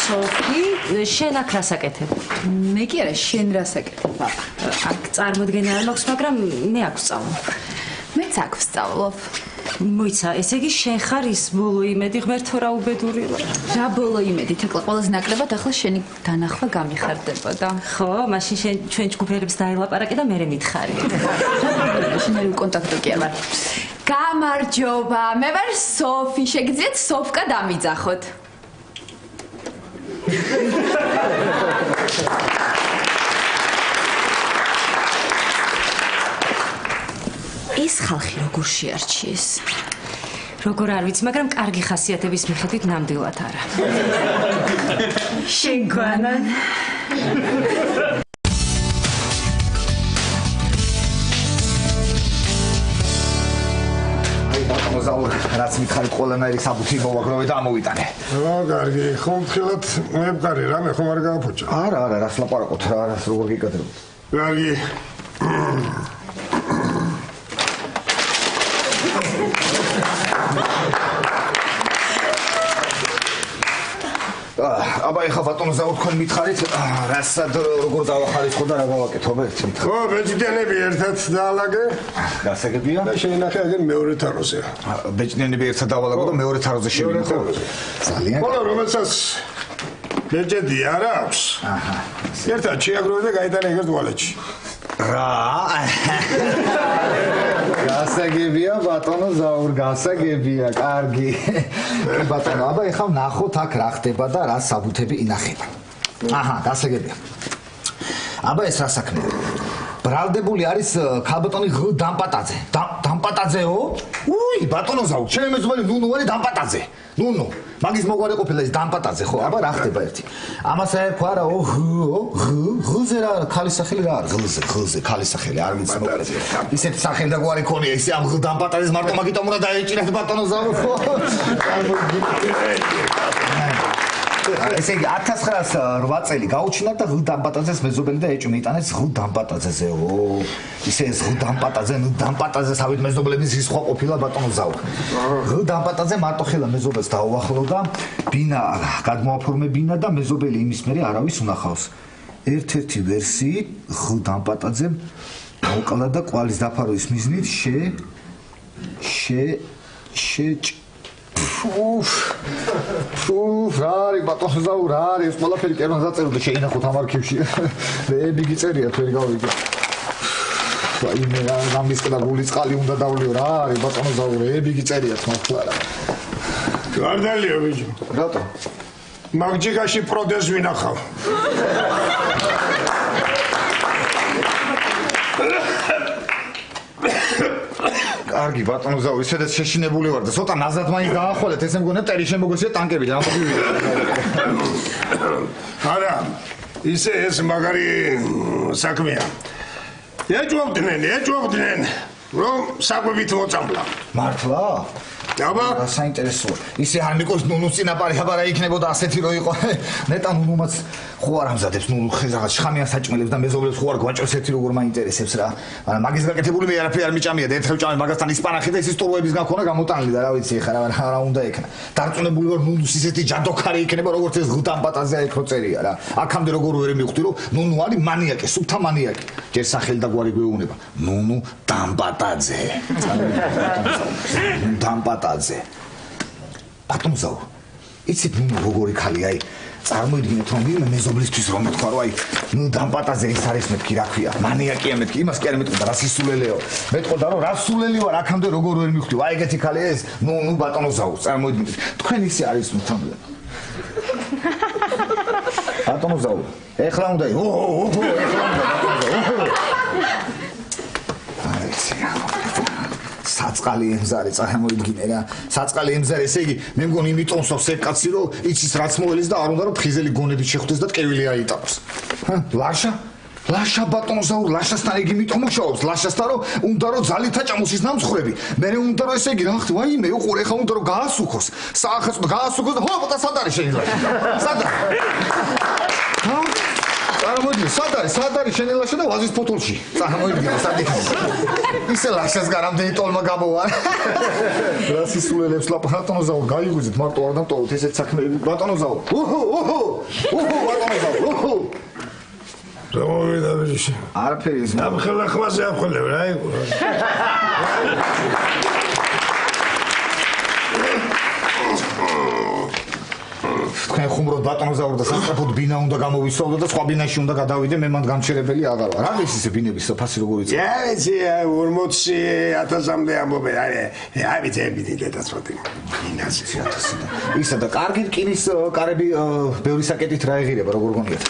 სოფი, შენ აქ რას აკეთებ? მე კი არა, შენ რას აკეთებ? აქ წარმოდგენა არ მაქვს, მაგრამ მე აქ ვსწავლობ. მეც აქ ვსწავლობ. მოიცა, ესე იგი შენ ხარ ის ბოლო იმედი, ღმერთო რა უბედური ვარ. რა ბოლო იმედი, თეკლა ყველაზე ნაკლებად ახლა შენი დანახვა გამიხარდებოდა. ხო, მაშინ შენ ჩვენ ჯგუფელებს დაელაპარაკე და მე მითხარი. შენ არ კონტაქტო კი არ ვარ. გამარჯობა, მე ვარ სოფი, შეგიძლიათ სოფკა დამიძახოთ. ეს ხალხი როგორ შეარჩიეს? როგორ არ ვიცი, მაგრამ კარგი ხასიათების მიხედვით ნამდვილად არა. შენგვანა. მოზაურ რაც მითხარით ყველანაირი საბუთი მოვაგროვე და ამოვიტანე. კარგი, ხომ ხილად მეებკარი რამე ხომ არ გააფუჭა? არა, რას ლაპარაკობთ რა, რას როგორ გიკადრებთ? კარგი. აბა ეხა ბატონო ზაურ თქვენ მითხარით რასად როგორ დავახარისხო და რა გავაკეთო bertsim. ხო, ბეჭდიანები ერთად დაალაგე. გასაგებია? და შეინახე აგენ მეორე თაროზე. ბეჭდიანები ერთად დავალაგო და მეორე თაროზე შევიდე ხო? ძალიან. ხოლო რომელსაც ბეჭდი არ აქვს. აჰა. ერთად შეაგროვე და გაიტანე ერთ ვალეთში. რა? გასაგებია ბატონო ზაურ, გასაგებია, კარგი. ბატონო, აბა ეხა ვნახოთ აქ რა ხდება და რა საბუთები ინახება. აჰა, გასაგებია. აბა ეს რა საქმეა? ბრალდებული არის ქალბატონი დამპატაძე. დამპატაძეო? უი, ბატონო ზაურ, ჩემი მეზობელი ნუნუ არის დამპატაძე. ნუნუ, მაგის მოგვარი ყოფილა ეს დამპატაძე, ხო? აბა რა ხდება ერთი? ამას აერქვა რა, ღზე რა, ქალის სახელი რა არის? ღზე, ქალის სახელი, არ ვიცი მოკლედ. ისეთი სახელი და გვარი ქონია, ისე ამ დამპატაძეს მარტო მაგიტომ უნდა დაეჭირათ ბატონო ზაურ, ხო? ესე იგი 1908 წელი გაუჩინა და ღ დამპატაძეს მეზობელი და ეჭვი მიიტანეს ღ დამპატაძეზეო. ისე ეს ღ დამპატაძე თავით მეზობლების ის სხვა ყოფილა ბატონო ზაუ. ღ დამპატაძე მარტოხელა მეზობელს დაუახლოვდა, ბინა გადმოაფორმებინა და მეზობელი იმის მერე არავის უნახავს. ერთ-ერთი ვერსიით ღ დამპატაძემ მოკლა და კვალის დაფარვის მიზნით რა არის ბატონო ზაუ რა არის ეს ყველაფერი კერმანს დაწერო და შეინახოთ ამ არქივში ვები გიწერიათ ვერ გავიგე აი მე ამის და გულის წყალი უნდა დავლიო რა არის ბატონო ზაუ ვები გიწერიათ მართლა რა გარდალიო ბიჭო რატო მაგჯიკაში პროდეს ვინახავ კარგი ბატონო ზაუ ისედაც შეშინებული ვარ და ცოტა ნაზად მაინც გაახვალეთ ესე მგონია ტერი შემოგესია ტანკები და არა ისე ეს მაგარი საქმეა ეჭვობდნენ რომ საკვებით მოწამლა მართლა აბა საინტერესოა ისე არ მიყოს ნუნუს წინაპარი აბა რა იქნებოდა ასეთი რო იყო ნეტა ნუნუმაც ხო არ ამზადებს ნუნუ რაღაც შხამიან საჭმელებს და მეზობლებს ხო არ გვაჭრს ერთი როგორ მაინტერესებს რა მაგრამ მაგის გაკეთებული მე არაფერი არ მიჭამია და ერთხელ ჭამე მაგასთან ისპანახი და ის სტურვების გაქონა გამოტანილი და რა ვიცი ეხლა რა უნდა ექნა დარწმუნებული ვარ ნუნუს ისეთი ჯადოქარი იქნება როგორც ეს ღუტამპატაზია ეკრო წერია რა აქამდე როგორ ვერ მივხვდი რომ ნუნუ არის მანიაკი სუფთა მანიაკი ჯერ სახელი და გვარი გვეუბნება ნუნუ დამპატაძე დამპატაძე ბატონო ზაუ იცით ნუნუ როგორი ხალია აი წარმოიდგინეთ რომ ვინმე მეზობლისთვის რომ მეთქვა რომ აი ნუ დამპატაძე ის არის მეთქი რა ქვია მანიაკია მეთქი იმას კი არ მეტყოდა რა სისულელეო მეტყოდა რომ რა სულელი ვარ აქამდე როგორ ვერ მივხვდი აი ეგეთი ხალია ეს ნუ ბატონო ზაუ წარმოიდგინეთ თქვენ ისე არის მთამდე ბატონო ზაუ ეხლა უნდა საწყალი ემზარე წარმოიდგინე რა საწყალი ემზარე ესე იგი მე მგონი იმიტომ სოფს ეგ კაცი რომ იცის რაც მოელის და არ უნდა რომ ფხიზელი გონებით შეხვდეს და ტკევილი აიტანოს ლაშა ბატონო ზაუ ლაშასთან იგი იმიტომ მუშაობს ლაშასთან რომ უნდა რომ ძალითა ჭამოს ის ნამსხვრები მე უნდა რომ ესე იგი რა ხდება ვაიმე უყურე ხა უნდა რომ გაასუქოს საახალწლო გაასუქოს და ხო და სად არის შენი ლაშა სად წარმოიდგინე სად არის შენი ლაშა და ვაზის ფოთოლში წარმოიდგინე სად იქნება ისე ლაშას გარამდე ტოლმა გამოვა რა სისულელებს ბატონო ზაუ გაიგუზით მარტო არ დამტოვოთ ესეთ საქმეები ბატონო ზაუ ბატონო ზაუ რომოვიდა ბიჭი არაფერი ის ამ ხელახმაზე აფხოლებ რა იყო თქვენ ხუმრობ ბატონო ზაურ და სასწრაფოდ ბინა უნდა გამოვისწავლო და სხვა ბინაში უნდა გადავიდე მე მანდ გამჩერებელი აღარ ვარ. რა ის ისე ბინების ფასი როგორ იცი? ვიცი 40,000-მდე ამბობენ. აი ვიცი დედაც მოდი. ბინაზე 1000-დან. ისა და კარგი რკინის კარები ბევრი საკეთით რა ეღირება როგორ გონიათ?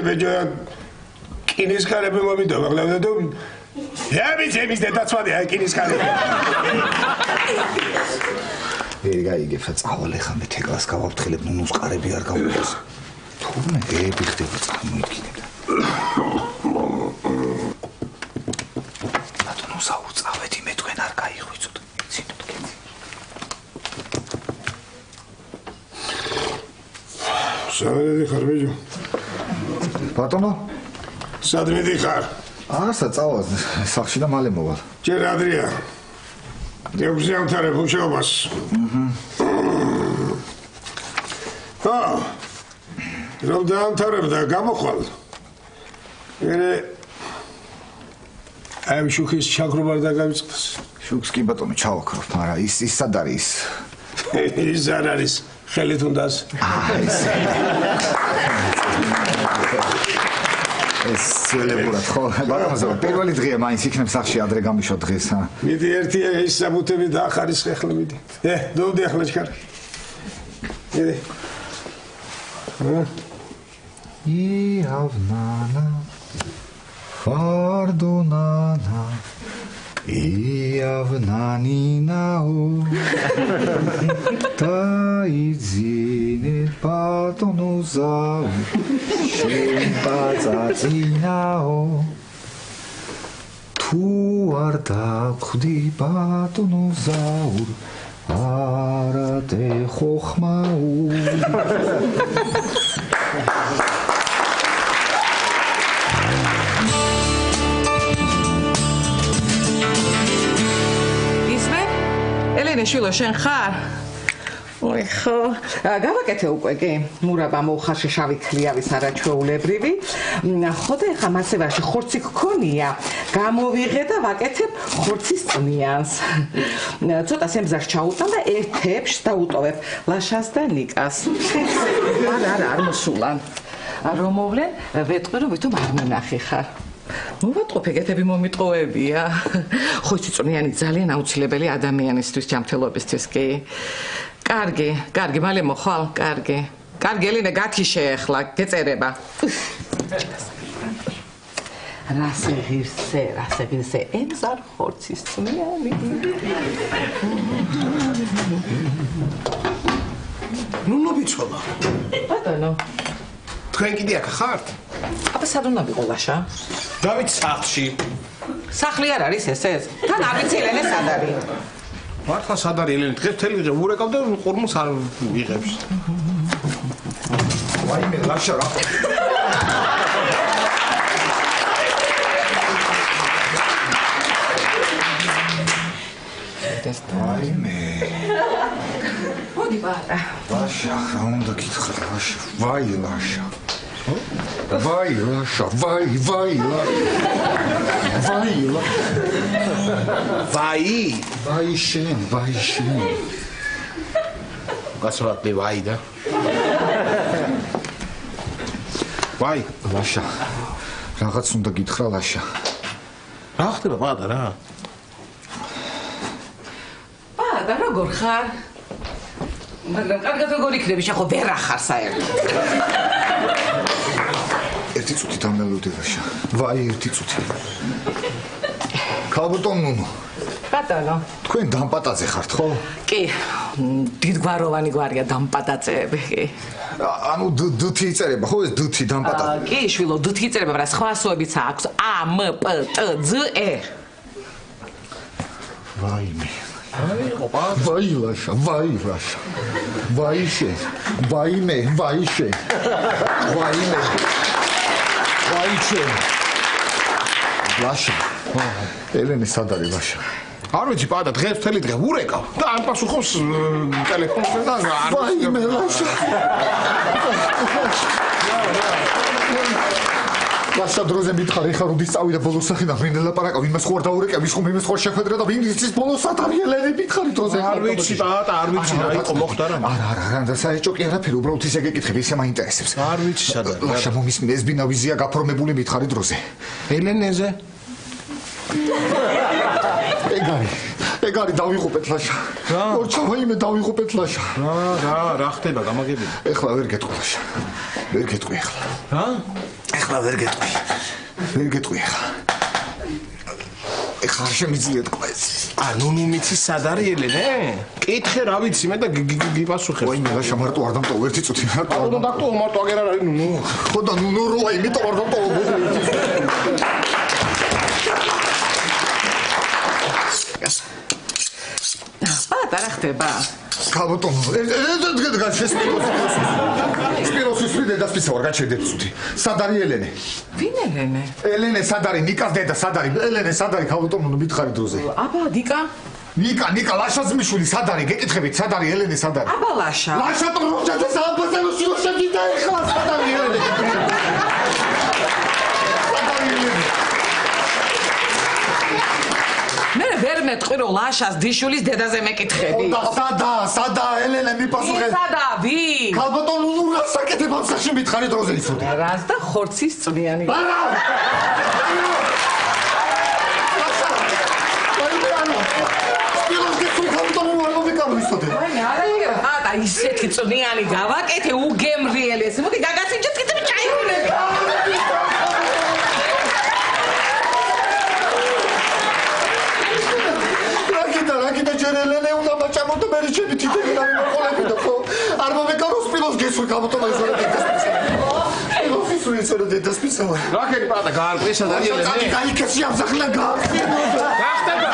ბეჯო რკინის კარები მომიდა მაგრამ და ვიცი დედაც მოდი აი რკინის კარები. გაიგებ რა წავალ ახლა მე თეკლას გავაფრთხილებ ნუნუს კარები არ გავუდეს თურმე გები ხდება წარმოიდგინე ბატონო ზაუ წავედი მე თქვენ არ გაიღვიძოთ ცინოთ კეთილი სად ხარ ბიჭო ბატონო სად მიდიხარ ასა წავალ სახში და მალე მოვალ ჯერ ადრია ექვსი ამთარებ მუშაობას. რომ დაამთავრებ და გამოხვალ. აი შუქის ჩაქრობა და გავიწყდეს. შუქს კი ბატონო ჩავაქრობ, მაგრამ ის სად არის? ის არ არის, ხელით უნდას. ეს სულებურად ხო ბატონო ზაუ პირველი დღეა მაინც იქნებ სახში ადრე გამიშვა დღეს ჰა მიდი ერთი ის საბუთები დაახარისხე ახლა მიდი დოვდი ახლა ჩქარი მიდი იავნანა ფარდონანა იავნანინაო დაიძინე ბატონო ზაუ შემპაწაწინაო თუ არ დავხვდი ბატონო ზაურ არადე ხოხმაუ ისმე? ელენე შვილო შენ ხარ? ой ხო გავაკეთე უკვე კი მურაბა მოხარში შავი ქლიავის არაჩვეულებრივი ხო და ეხა მასევაში ხორცი გქონია გამოვიღე და ვაკეთებ ხორცის წვნიანს ცოტა სემბზას ჩაუტან და ერთებს დაუტოვებ ლაშას და ნიკას არა არ მოსულან რომ მოვლენ ვეტყვი რომ ვითომ არ მინახე ხარ მოვატყობ ეგეთები მომიტყუებია ხო იცი წვნიანი ძალიან აუცილებელი ადამიანისთვის ჯანმრთელობისთვის კი კარგი, მალე მოხვალ, კარგი. კარგი, ელენე, გათიშე ახლა, გეწერება. რასე ღირსე, ემზარ ხორცის წვნიანი. ნუნო ბიჭოლა. ბატონო. თქვენ კიდე აქ ხართ? აბა სად უნდა ვიყო ლაშა? დავით სახლში. სახლი არ არის ეს? თან არ ვიცი ელენე სად არის? მართლა სად არის ელენე? დღეს მთელი დღე ურეკავ და ყურმოს არ ვიღებს. ვაიმე, ლაშა რა. ვაიმე. მოდი ბარა. ლაშა, რა უნდა გითხრა, ლაშა. ვაი, ლაშა. ვაი, ლაშა, ვაი, ლაშა. ვაი შენ. გასვლად მე ვაი და. ვაი, ლაშა. რაღაც უნდა გითხრა, ლაშა. რა ხდება ბადა რა? ბადა როგორ ხარ? მაგრამ კარგად როგორ იქნები, შეხო ვერ ახარ საერთოდ. ერთი წუთი დამელოდი ლაშა. ვაი, ერთი წუთი. ქალბატონ ნუნო. ბატონო. თქვენ დამპატაძე ხართ, ხო? კი, დიდგვაროვანი გვარია დამპატაცეები, კი. ანუ დუთი იწერება, ხო ეს დუთი დამპატაძე? კი, შვილო, დუთი იწერება, მაგრამ სხვა ასოებიც აქვს. ა, მ, პ, ტ, ძ, ე. ვაიმე. ვაი ლაშა, ვაი ლაშა. ვაი შენ. ვაიმე, ვაი შენ. ვაიმე. ვაი შენ. ლაშა. ელენე სად არის ლაშა? არ ვიცი ბადა დღეს მთელი დღე ურეკავ და არ პასუხობს ტელეფონზე და არ ვაიმე ლაშა. ლაშა დროზე მითხარი ხარ უდის წავიდა ბოლოს სახიდან ვინ ლაპარაკავ იმას ხო არ დაურეკავ ის ხომ იმას ხო შეხვედრა და ვინ ის ბოლოს ატარი ელენე მითხარი დროზე არ ვიცი ბადა არ ვიცი რა იყო მოხდა რა არა და საერთო კი არაფერი უბრალოდ ისე გეკითხები ისე მაინტერესებს არ ვიცი სად არის ლაშა მომისმინე ეს ბინავიზია გაფორმებული მითხარი დროზე ელენეზე ეგარი დავიღუპეთ ლაშა ორჩა ვაიმე დავიღუპეთ ლაშა რა ხდება გამაგებია ეხლა ვერ გეტყვი ლაშა ვერ გეტყვი ეხლა რა ეხლა ვერ გეტყვი ეხლა შემიძლია თქვა ეს ნუ მიცი სად არის ელენე კითხე რა ვიცი მე და გიპასუხებ ვაიმე ლაშა მარტო არ დამტოვ ერთი წუთი მარტო დაკტოვ მარტო აგერ არ არის ნუ ხო და ნუ როა იმიტომ არ დამტოვ ბატა რა ხდება? ქალბატონ, დგა სპიროსის დედა სპისა ვარ გაჩერდეთ წუთი. სად არის ელენე? ვინ ელენე? ელენე სად არის? ნიკას დედა სად არის? ელენე სად არის ქალბატონ მითხარი დროზე? აბა ნიკა? ნიკა ლაშას მიშვილი სად არის? გეკითხებით სად არის ელენე სად არის? აბა ლაშა. ლაშა ტროჯაძე სააბაზანოში შეგიდა ეხლა სად არის ელენე? მე ვერ მეტყვი რომ ლაშას დიშულის დედაზე მეკითხები. სადა ელენე მიპასუხე. სადა ვინ? ქალბატონ ურას საკეთებ ამ სახში მითხარი დროზე იცოდი. რას და ხორცის წვნიანი. და ისეთი წვნიანი გავაკეთე უგემრიელი ეს მოდი გაგასინჯეთ კიდე ჩაიგულები რაკიდა ჯერელენე უნდა მაჭამოთ მე რჩები თითები და მოყოლები და ხო არ მომეკარო სპილოს გესვი გამოტომა ისორი სპილოს ისორი დედასპისა რაკეთი პატა გაარკვეს და ელენე გაიქეცი ამსახლა გაახსენო რა ხდება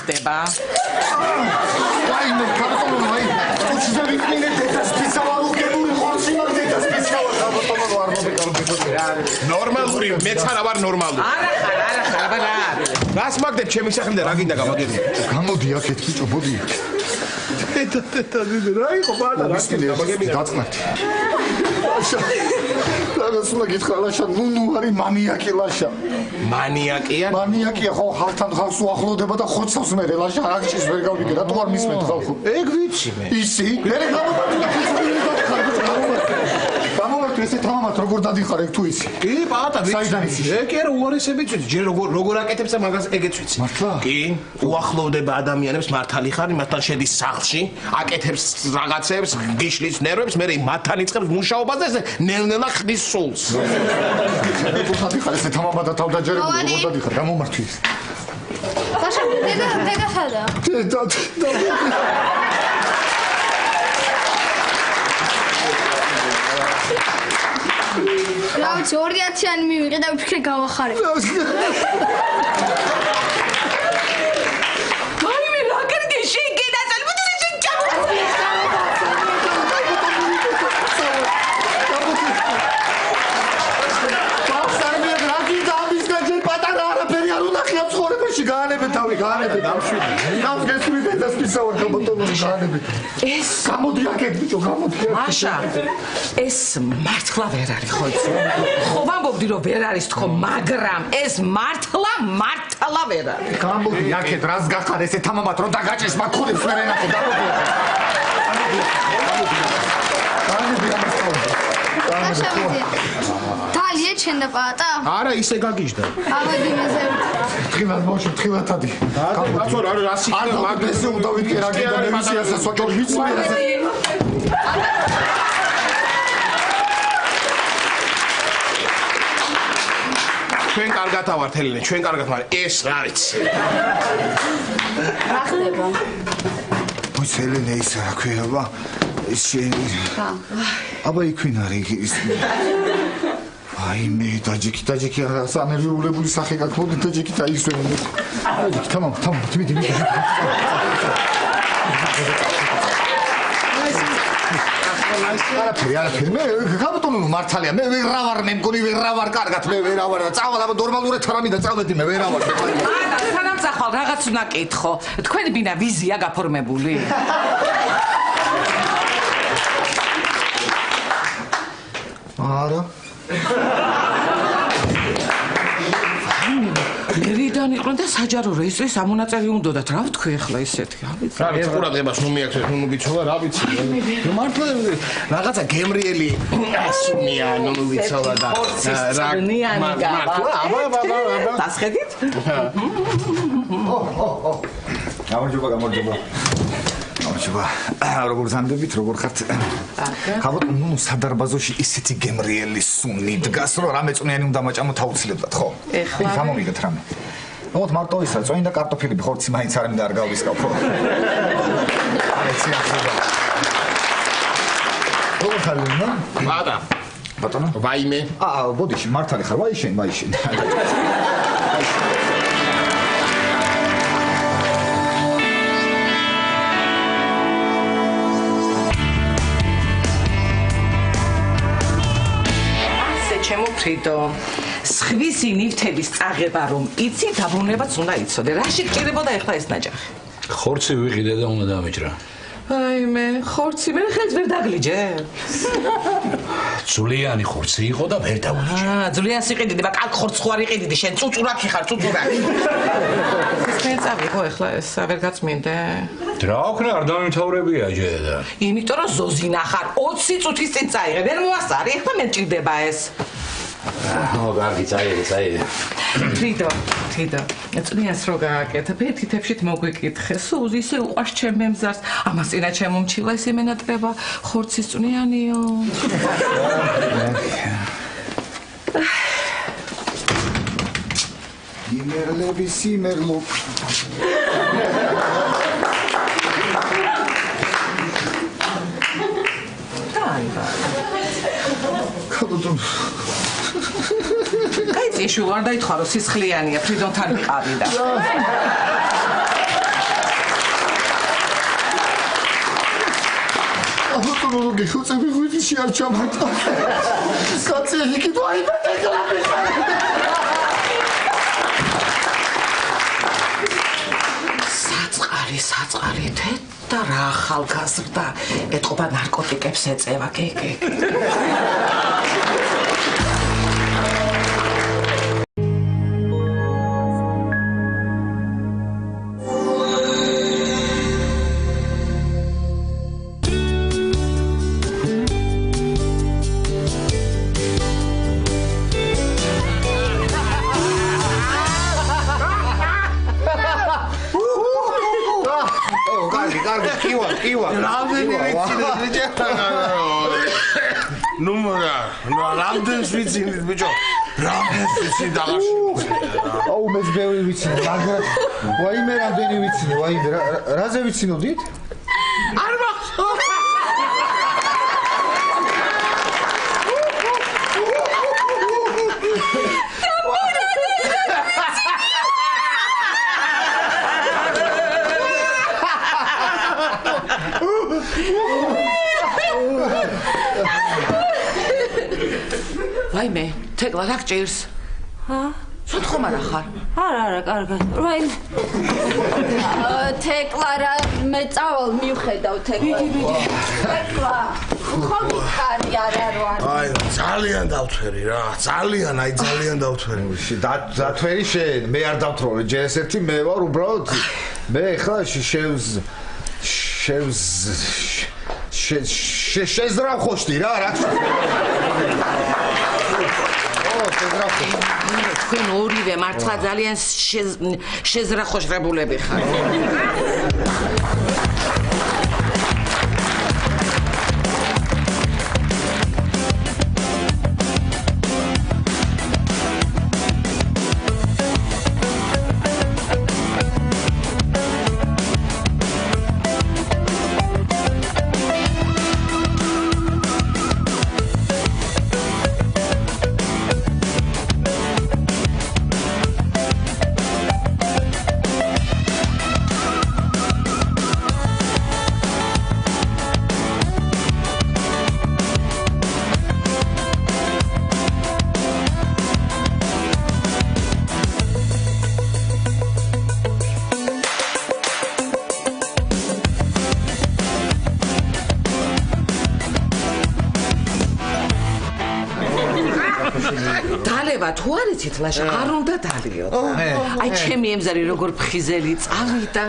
ხდება? აი, კაბოტონო, აი, უჩზე ვიქნინე დედას ფიცავარო გებული ხორცი მაგ დედას ფიცავარო კაბოტონო არ მოგეკავ. ნორმალური, მეც არა ვარ ნორმალური. არა ხარ, აბა რა. რას მაგდებ ჩემი სახელიდან რა გინდა გამოგები? გამოდი აქეთ ბიჭო, მოდი. რა იყო ბატა რა გამოგები დაწნათ. ლაშა. რაღაც უნდა გითხრა ლაშა, ნუ არის მანიაკი ლაშა. მანიაკია? მანიაკია, ხო, ხალხთან ხალხს უახლოვდება და ხოცავს მე ლაშა, რა გჭირს ვერ გავიგე, რატო არ მისმენთ ხალხო? ეგ ვიცი მე. ისი? მე გამომართი და გამომართი ესე თამამად როგორ დადიხარ ეგ თუ ისი? კი, ბატა ვიცი. საიდან ისი? ეგ კი არა უარესებიც ვიცი, ჯერ როგორ აკეთებს და მაგას ეგეც ვიცი. მართლა? კი, უახლოვდება ადამიანებს, მართალი ხარ, იმასთან შედის სახლში, აკეთებს რაღაცებს, გიშლის ნერვებს, მე მათთან იწყებს მუშაობას და ესე ნელ-ნელა ხდის სულს. როგორ დადიხარ ესე თამამად და თავდაჯერებული როგორ დადიხარ? გამომართი. ლაშა, დედა ხადა. დედა. რა ვიცი 200-იანი მივიღე და ვფიქრე გავახარებ. მაიმე რა კარგი შეგედა ზალბუთი გაანებეთ თავი, გაანებეთ ამშვიდი. გავს გესმის დედას ფიცავარ კაბოტონო გაანებეთ. ეს გამოდი აქეთ ბიჭო, გამოდი. მაშა ეს მართლა ვერ არის ხო იცი? ხო ვამბობდი რომ ვერ არის თქო, მაგრამ ეს მართლა ვერ არის. გამოდი აქეთ, რას გახარ ესე თამამად რომ დაგაჭეს მაგხურებს ვერ ენახო, გამოდი. გამოდი ამას თავი. ლაშა ვიცი. დალია ჩენ და პატა? არა, ისე გაგიჟდა. ავედი მეზე. თხილად მოშ, თხილად ადი. კაცო რა რასი მაგდესე უნდა ვიტკე რა გინდა მისიასა სოჭო ვიცი მე რა. ჩვენ კარგად ავართ ელენე, ჩვენ კარგად, მაგრამ ეს რა ვიცი. რა ხდება? მოიც ელენე ის რა ქვია, ეს აბა იქვინ არის. აი მე დაჯიკი სამერიულებული სახე გაქვს, მოდი დაჯიკი დაისვენო. დაჯიკი, თამამ, თვითი. არაფერი, მე კაბოტონო მართალია, მე ვერავარ, მე მგონი ვერავარ, კარგად მე ვერავარ და წავალ აბა ნორმალურად თრამიდა წავედი მე ვერავარ. არა, სანამ წახვალ რაღაც უნდა კითხო. თქვენი ბინა ვიზია გაფორმებული? არა. მერიდან იყო და საჯარო რეესტრის ამონაწერი უნდათ, რა ვთქვი ახლა ესეთი, რა ვიცი. რა ვიცი, ყურადღებას ნუ მიაქცევ, ნუ ვიცოლა, რა ვიცი. მართლა რაღაცა გემრიელი ასუნია, ნუ ვიცოლა და რა მართლა, აბა. დასხედით? გამარჯობა. როგორ ზანდებით, როგორ ხართ? კაბოტონო სადარბაზოში ისეთი გემრიელი სუნი დგას, რომ რამე წვნიანი უნდა მაჭამოთ აუცილებლად, ხო? ეხლა გამომიგეთ რამე. მოთ მარტო ისა, წვენი და კარტოფილები ხორცი მაინც არ მინდა არ გავისკავ, ხო? აიცი ახლა. როგორ ხარ ლუნა? ბატა. ბატონო? ვაიმე. ბოდიში მართალი ხარ, ვაიშენ. ჩემო ფრიდო, სხვისი ნივთების წაღება რომ იცი, დაბრუნებაც უნდა იცოდე. რაში გჭირებოდა ახლა ეს ნაჯახი? ხორცი ვიყიდე და უნდა დამეჭრა. აი მე, ხორცი მე ხელს ვერ დაგლიჯე. ძვლიანი ხორცი იყო და ვერ დავლიჯე. ძვლიანს იყიდიდი, მაგრამ კალკ ხორცს ხო არ იყიდიდი, შენ წუწურაკი ხარ, წუწურაკი. მე წავიღო ახლა ეს ვერ გაწმინდე. რა ოქნა არ დამიმთავრებია ჯედა. იმიტომ რომ ზოზინა ხარ, 20 წუთის წინ წაიღე, ვერ მოასწარი, ახლა მე მჭირდება ეს. კარგი, წაიღე. ფრიდო, წვნიანს რო გააკეთებ, ერთი თებშით მოგვიკითხე, სულ ისე უყვარს ჩემ მემზარს, ამას წინა ჩემომჩილა ეს იმენატრება, ხორცის წვნიანიო. იმერლები სიმერლო. კაბოტონო კაი წიში ვარ და ითხოვრო სისხლიანია ფრიდონთან ვიყავი და ალბათ გიხუწები ღვიძლი შეარჩა მარტო. კაცი იქით ვაიმე ტეკლაპი. საწყალი და რა ახალგაზრდა ეთყობა ნარკოტიკებს ეწევა კი. კივა. რამდენი ვიცინეთ ბიჭო? ნუ მარა, რამდენს ვიცინეთ ბიჭო? რამდენს ვიცინეთ დაღაში? აუ მეც ბევრი ვიცინე, მაგრამ ვაიმე რამდენი ვიცინე, ვაიმე რაზე ვიცინოდით? არ მახსოვს. ვაიმე, თეკლა რა გჭირს? სულ ხომ არა ხარ? არა, კარგად. ვაიმე. თეკლა რა მე წავალ მივხედავ თეკლა. თეკლა. ხომ ხარი არა რო არ. აი, ძალიან დავთვერი რა. ძალიან დავთვერი. დათვერი შენ, მე არ დავთროლე, ჯერ ეს ერთი მე ვარ უბრალოდ. მე ხა შეზრა ხოშტი რა. თქვენ ორივე მართლა ძალიან შეზრახოშრებულები ხართ. თუ არ იცით ლაშა არ უნდა დალიოთ. აი ჩემი ემზარი როგორ ფხიზელი წავიდა.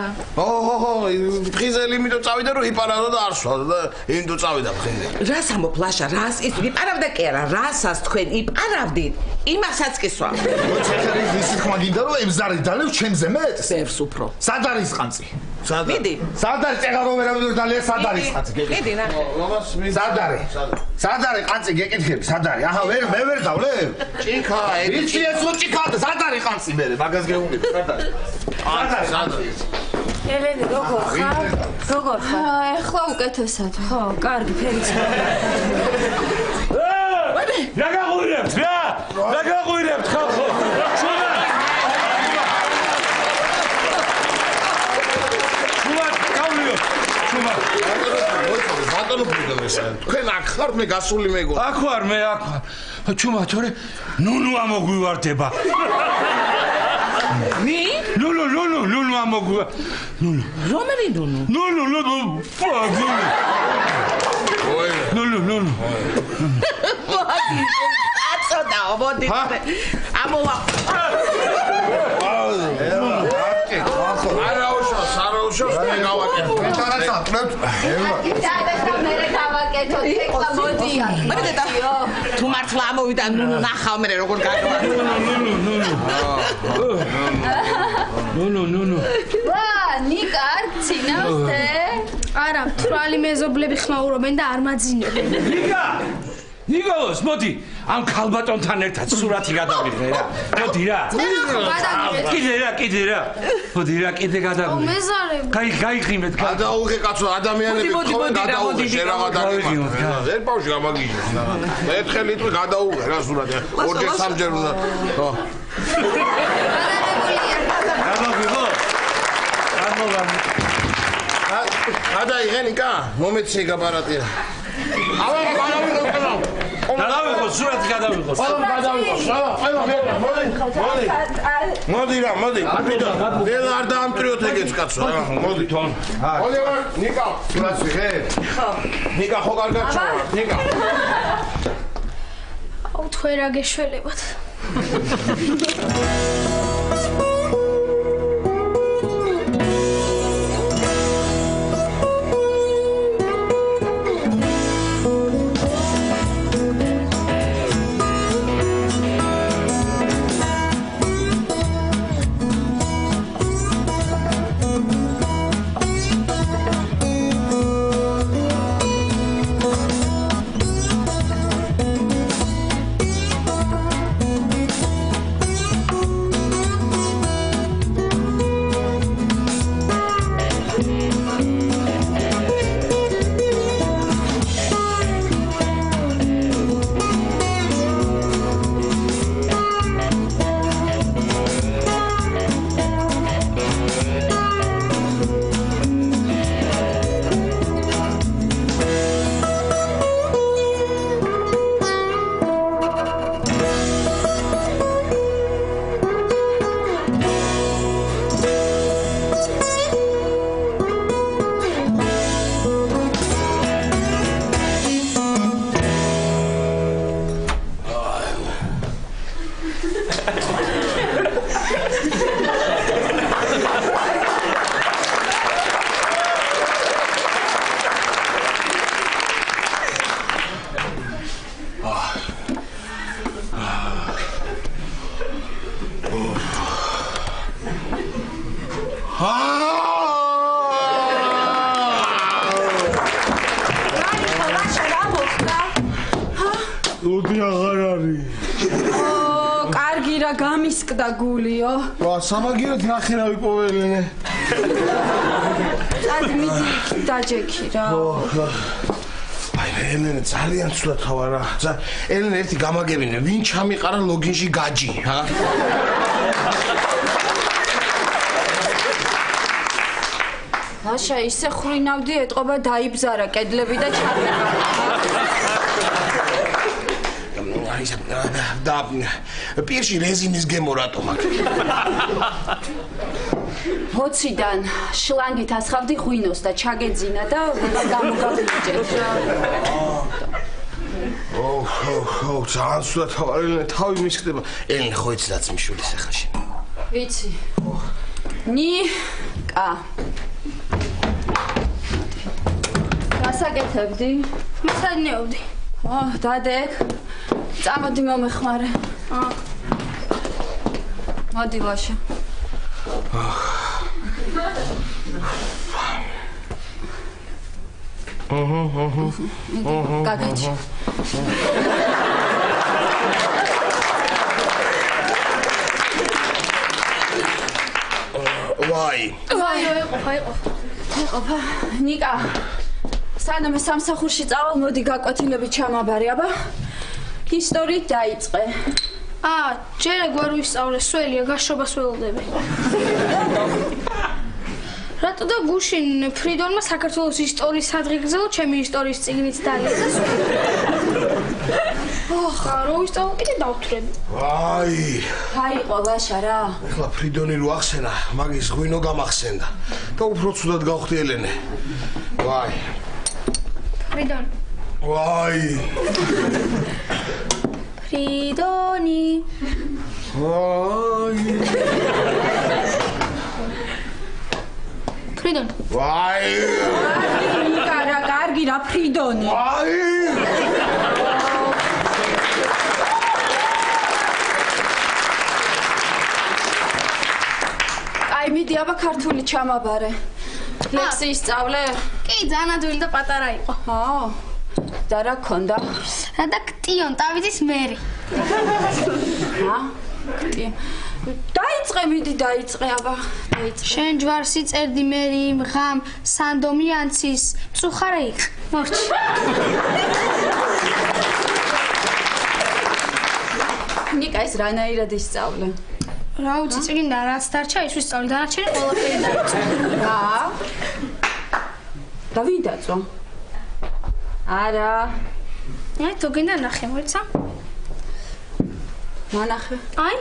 ფხიზელი იმიტომ წავიდა რომ იპარავდა და არ სვავდა და იმიტომ წავიდა ფხიზელი. რას ამოფ ლაშა რას ის იპარავდა კი არა რასას თქვენ იპარავდით იმასაც კი სვავ. ცეხერი ისი ხმა გინდა რომ ემზარი დალევ ჩემზე მეც? ბევრს უფრო. სად არის ყანწი? მიდი. სად არის წეღარო ვერავინ დალია სად არის ყანწი? მიდი ნახე. სად არის ყანწი გეკითხები სად არის? აჰა მე ვერ დავლევ. ჭიქა იცი ეს ჭიქა სად არის ყანწი მე მაგას გეუბნები სად არის? სად არის? ელენე როგორ ხარ? როგორ ხარ? ეხლა უკეთესად. ხო, კარგი ფერიც. რა გაღვირებთ რა? რა გაღვირებთ ხალხო? თქვენ აქ ხართ მე გასული მეგონა. აქ ვარ მე აქ ვარ. ჩუმა თორე ნუნუ ამოგვივარდება. მი? ნუნუ ამოგვი. ნუნუ. რომელი ნუნუ? ნუნუ. ნუნუ. აწოდაო მოდი. ამოვა. არაუშავს მე გავაკეთე. მეტარას აკრებთ. და მე გავაკეთო თეკლა მოდია. თუ მართლა ამოვიდა ნუნუ ნახავ მე როგორ გაგვარ. ნუნუ. ვა, ნიკა არ ცინავდე? არა, თვრალი მეზობლები ხმაურობენ და არ მაძინებენ. ნიკოლოს, მოდი, ამ ქალბატონთან ერთად სურათი გადავიღე რა. მოდი რა. კიდე რა. მოდი რა, კიდე გადავიღე. მეზარებ. გაიღიმეთ. გადაუღე კაცო, ადამიანები თქო გადაუღე, შენ რაღაც დაგიყავ. ვერ ბავშვი გამაგიჟე. მეთხე ლიტრი გადაუღე რა სურათი. ორჯერ სამჯერ უნდა. ხო. გადავიღო. ამოვამ. გადა დაიღე ნიკა მომეცი გაბარატია გადავიღო სურათი გადავიღო მოდი რა მოდი დედა არ დაამტრიოთ ეგეც კაცო მოდი თონ მოდი ნიკა სურათს ვიღე ხო ნიკა ხო კარგად ჩავა ნიკა აუ თუ ვერ აგეშველებათ გამისკდა გულიო. ვა, სამაგიეროდ ნახე რა ვიპოველინე. წად მიდი დაჯექი რა. აი, ელენე ძალიან ცუდად ხარ რა. ელენე ერთი გამაგებინე, ვინ ჩამიყარა ლოგინში გაჯი, ჰა? ლაშა ისე ხრინავდი ეტყობა დაიბზარა კედლები და ჩამიყარა. და პირში რეზინის გემო რატომ აქვს? 20-დან შლანგით ასხავდი ღვინოს და ჩაგეძინა და გამოგავიჭეთ. ოჰ, ძალიან სულად თავი მისხდება. ელენე ხო იცი რაც მიშვილის ახლა შენ? ვიცი. ნიკა. გასაკეთებდი? მისადნეობდი. დადეკ. წამოდი მომეხმარე. მოდი ლაშა. გაგაჩი. ვაი. ეყოფა. ნიკა. სანამ სამსახურში წავალ, მოდი გაკვეთილებით ჩამაბარე, აბა. ისტორიით დაიწყე. ჯერ გვარ ვისწავლე, სველია, გაშრობას ველოდები. რატო და გუშინ ფრიდონმა საქართველოს ისტორიის სადღეგრძელო ჩემი ისტორიის წიგნით დაიწყეს. რო ვისწავლე, კიდე დავთვრები. ვაი. გაიყო ლაშა რა. ეხლა ფრიდონი რო ახსენა, მაგის ღვინო გამახსენდა. და უფრო ცუდად გავხდი ელენე. ვაი. ფრიდონი. ვაი. ფრიდონი. ვაი. ფრიდონი. ვაი. რა კარგი რა ფრიდონი. ვაი. აი მიდი აბა ქართული ჩამაბარე. ლექსი ისწავლე? კი, ძალიან ადვილი და პატარა იყო. და რა გქონდა? რედაქტიონ დავიძის მერი. დაიწყე, მიდი დაიწყე, აბა. შენ ჯვარსი წერდი მერი იმ ღამ სანდომიანცის მწუხარე იქ. მორჩი. ნიკა ეს რანაირად ისწავლე? რა უცი წიგნიდან რაც დარჩა ის ვისწავლე, დანარჩენი ყველაფერი დაიწყე. და ვინ დაწვა? არა. თუ გინდა ნახე მოიცა? მანახე. აი.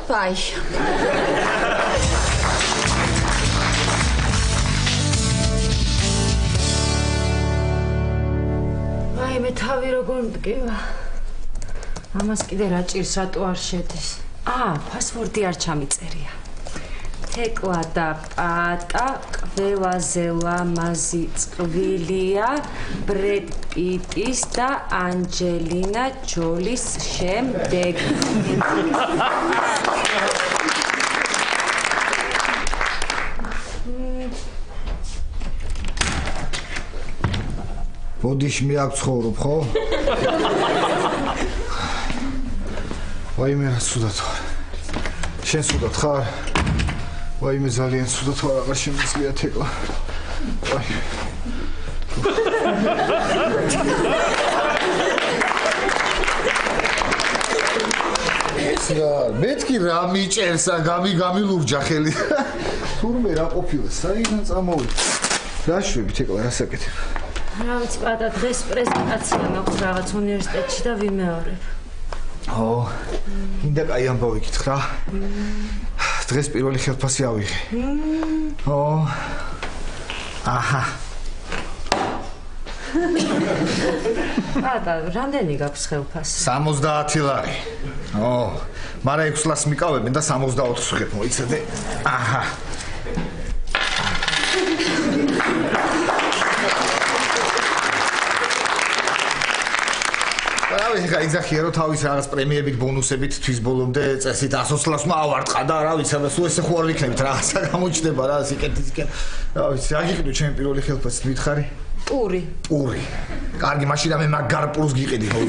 ვაი. აი მე თავი როგორ მდგება. ამას კიდე რა ჭირს, რატო არ შედის? პასპორტი არ ჩამიწერია. თეკლა და პატა ყველაზე ლამაზი წყვილია ბრედ პიტის და ანჯელინა ჯოლის შემდეგ. ბოდიში მე აქ ცხოვრობ, ხო? ვაიმე რა სუდათ ვარ. შენ სუდათ ხარ? ვაიმე ძალიან სუდათ ვარ, აღარ შემიძლია თეკლა. ვაიმე. მეთქი რა მიჭერსა, გამილურჯა ხელი. თურმე რა ყოფილა, საიდან წამოვიდა. რა შვები თეკლა, რა საკეთებ? რა ვიცი, პატა, დღეს პრეზენტაცია მაქვს რაღაც უნივერსიტეტში და ვიმეორებ. მინდა კაი ამბავი გითხრა. დღეს პირველი ხელფასი ავიღე. აჰა. პატა, რამდენი გაქვს ხელფასი? 70 ლარი. მაგრამ 6 ლარს მიკავებენ და 64-ს ვიღებ, მოიცადე. აჰა. ეხა იძახია რომ თავის რაღაც პრემიებით, ბონუსებით თვის ბოლომდე წესით 120 ლარს მოვარტყა და რა ვიცი, სულ ესე ხო არ ვიქნებით რაღაცა გამოჩნდება რა სიკეთისკენ. რა ვიცი, რა გიყიდო ჩემი პირველი ხელფასით მითხარი? პური. კარგი, მაშინ მე მაგარ პურს გიყიდი ხო?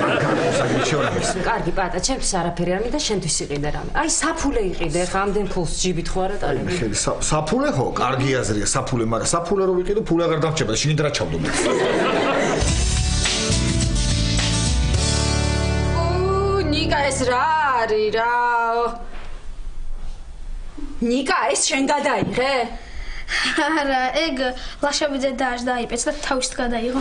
მაგარ პურს აგიჩვენებს. კარგი, პატა, ჩემთვის არაფერი არ მინდა, შენთვის იყიდე რამე. აი, საფულე იყიდე, ხა ამდენ ფულს ჯიბით ხო არა ტარები? ხელი, საფულე ხო? კარგი აზრია, საფულე, მაგრამ საფულე რო ვიყიდო, ფული აღარ დამრჩება, შიგნით რა ჩავდო მე? ნიკა ეს რა არის რა? ნიკა ეს შენ გადაიღე? არა, ეგ ლაშაბიძე დააშ დაიპეც და თავისით გადაიღო.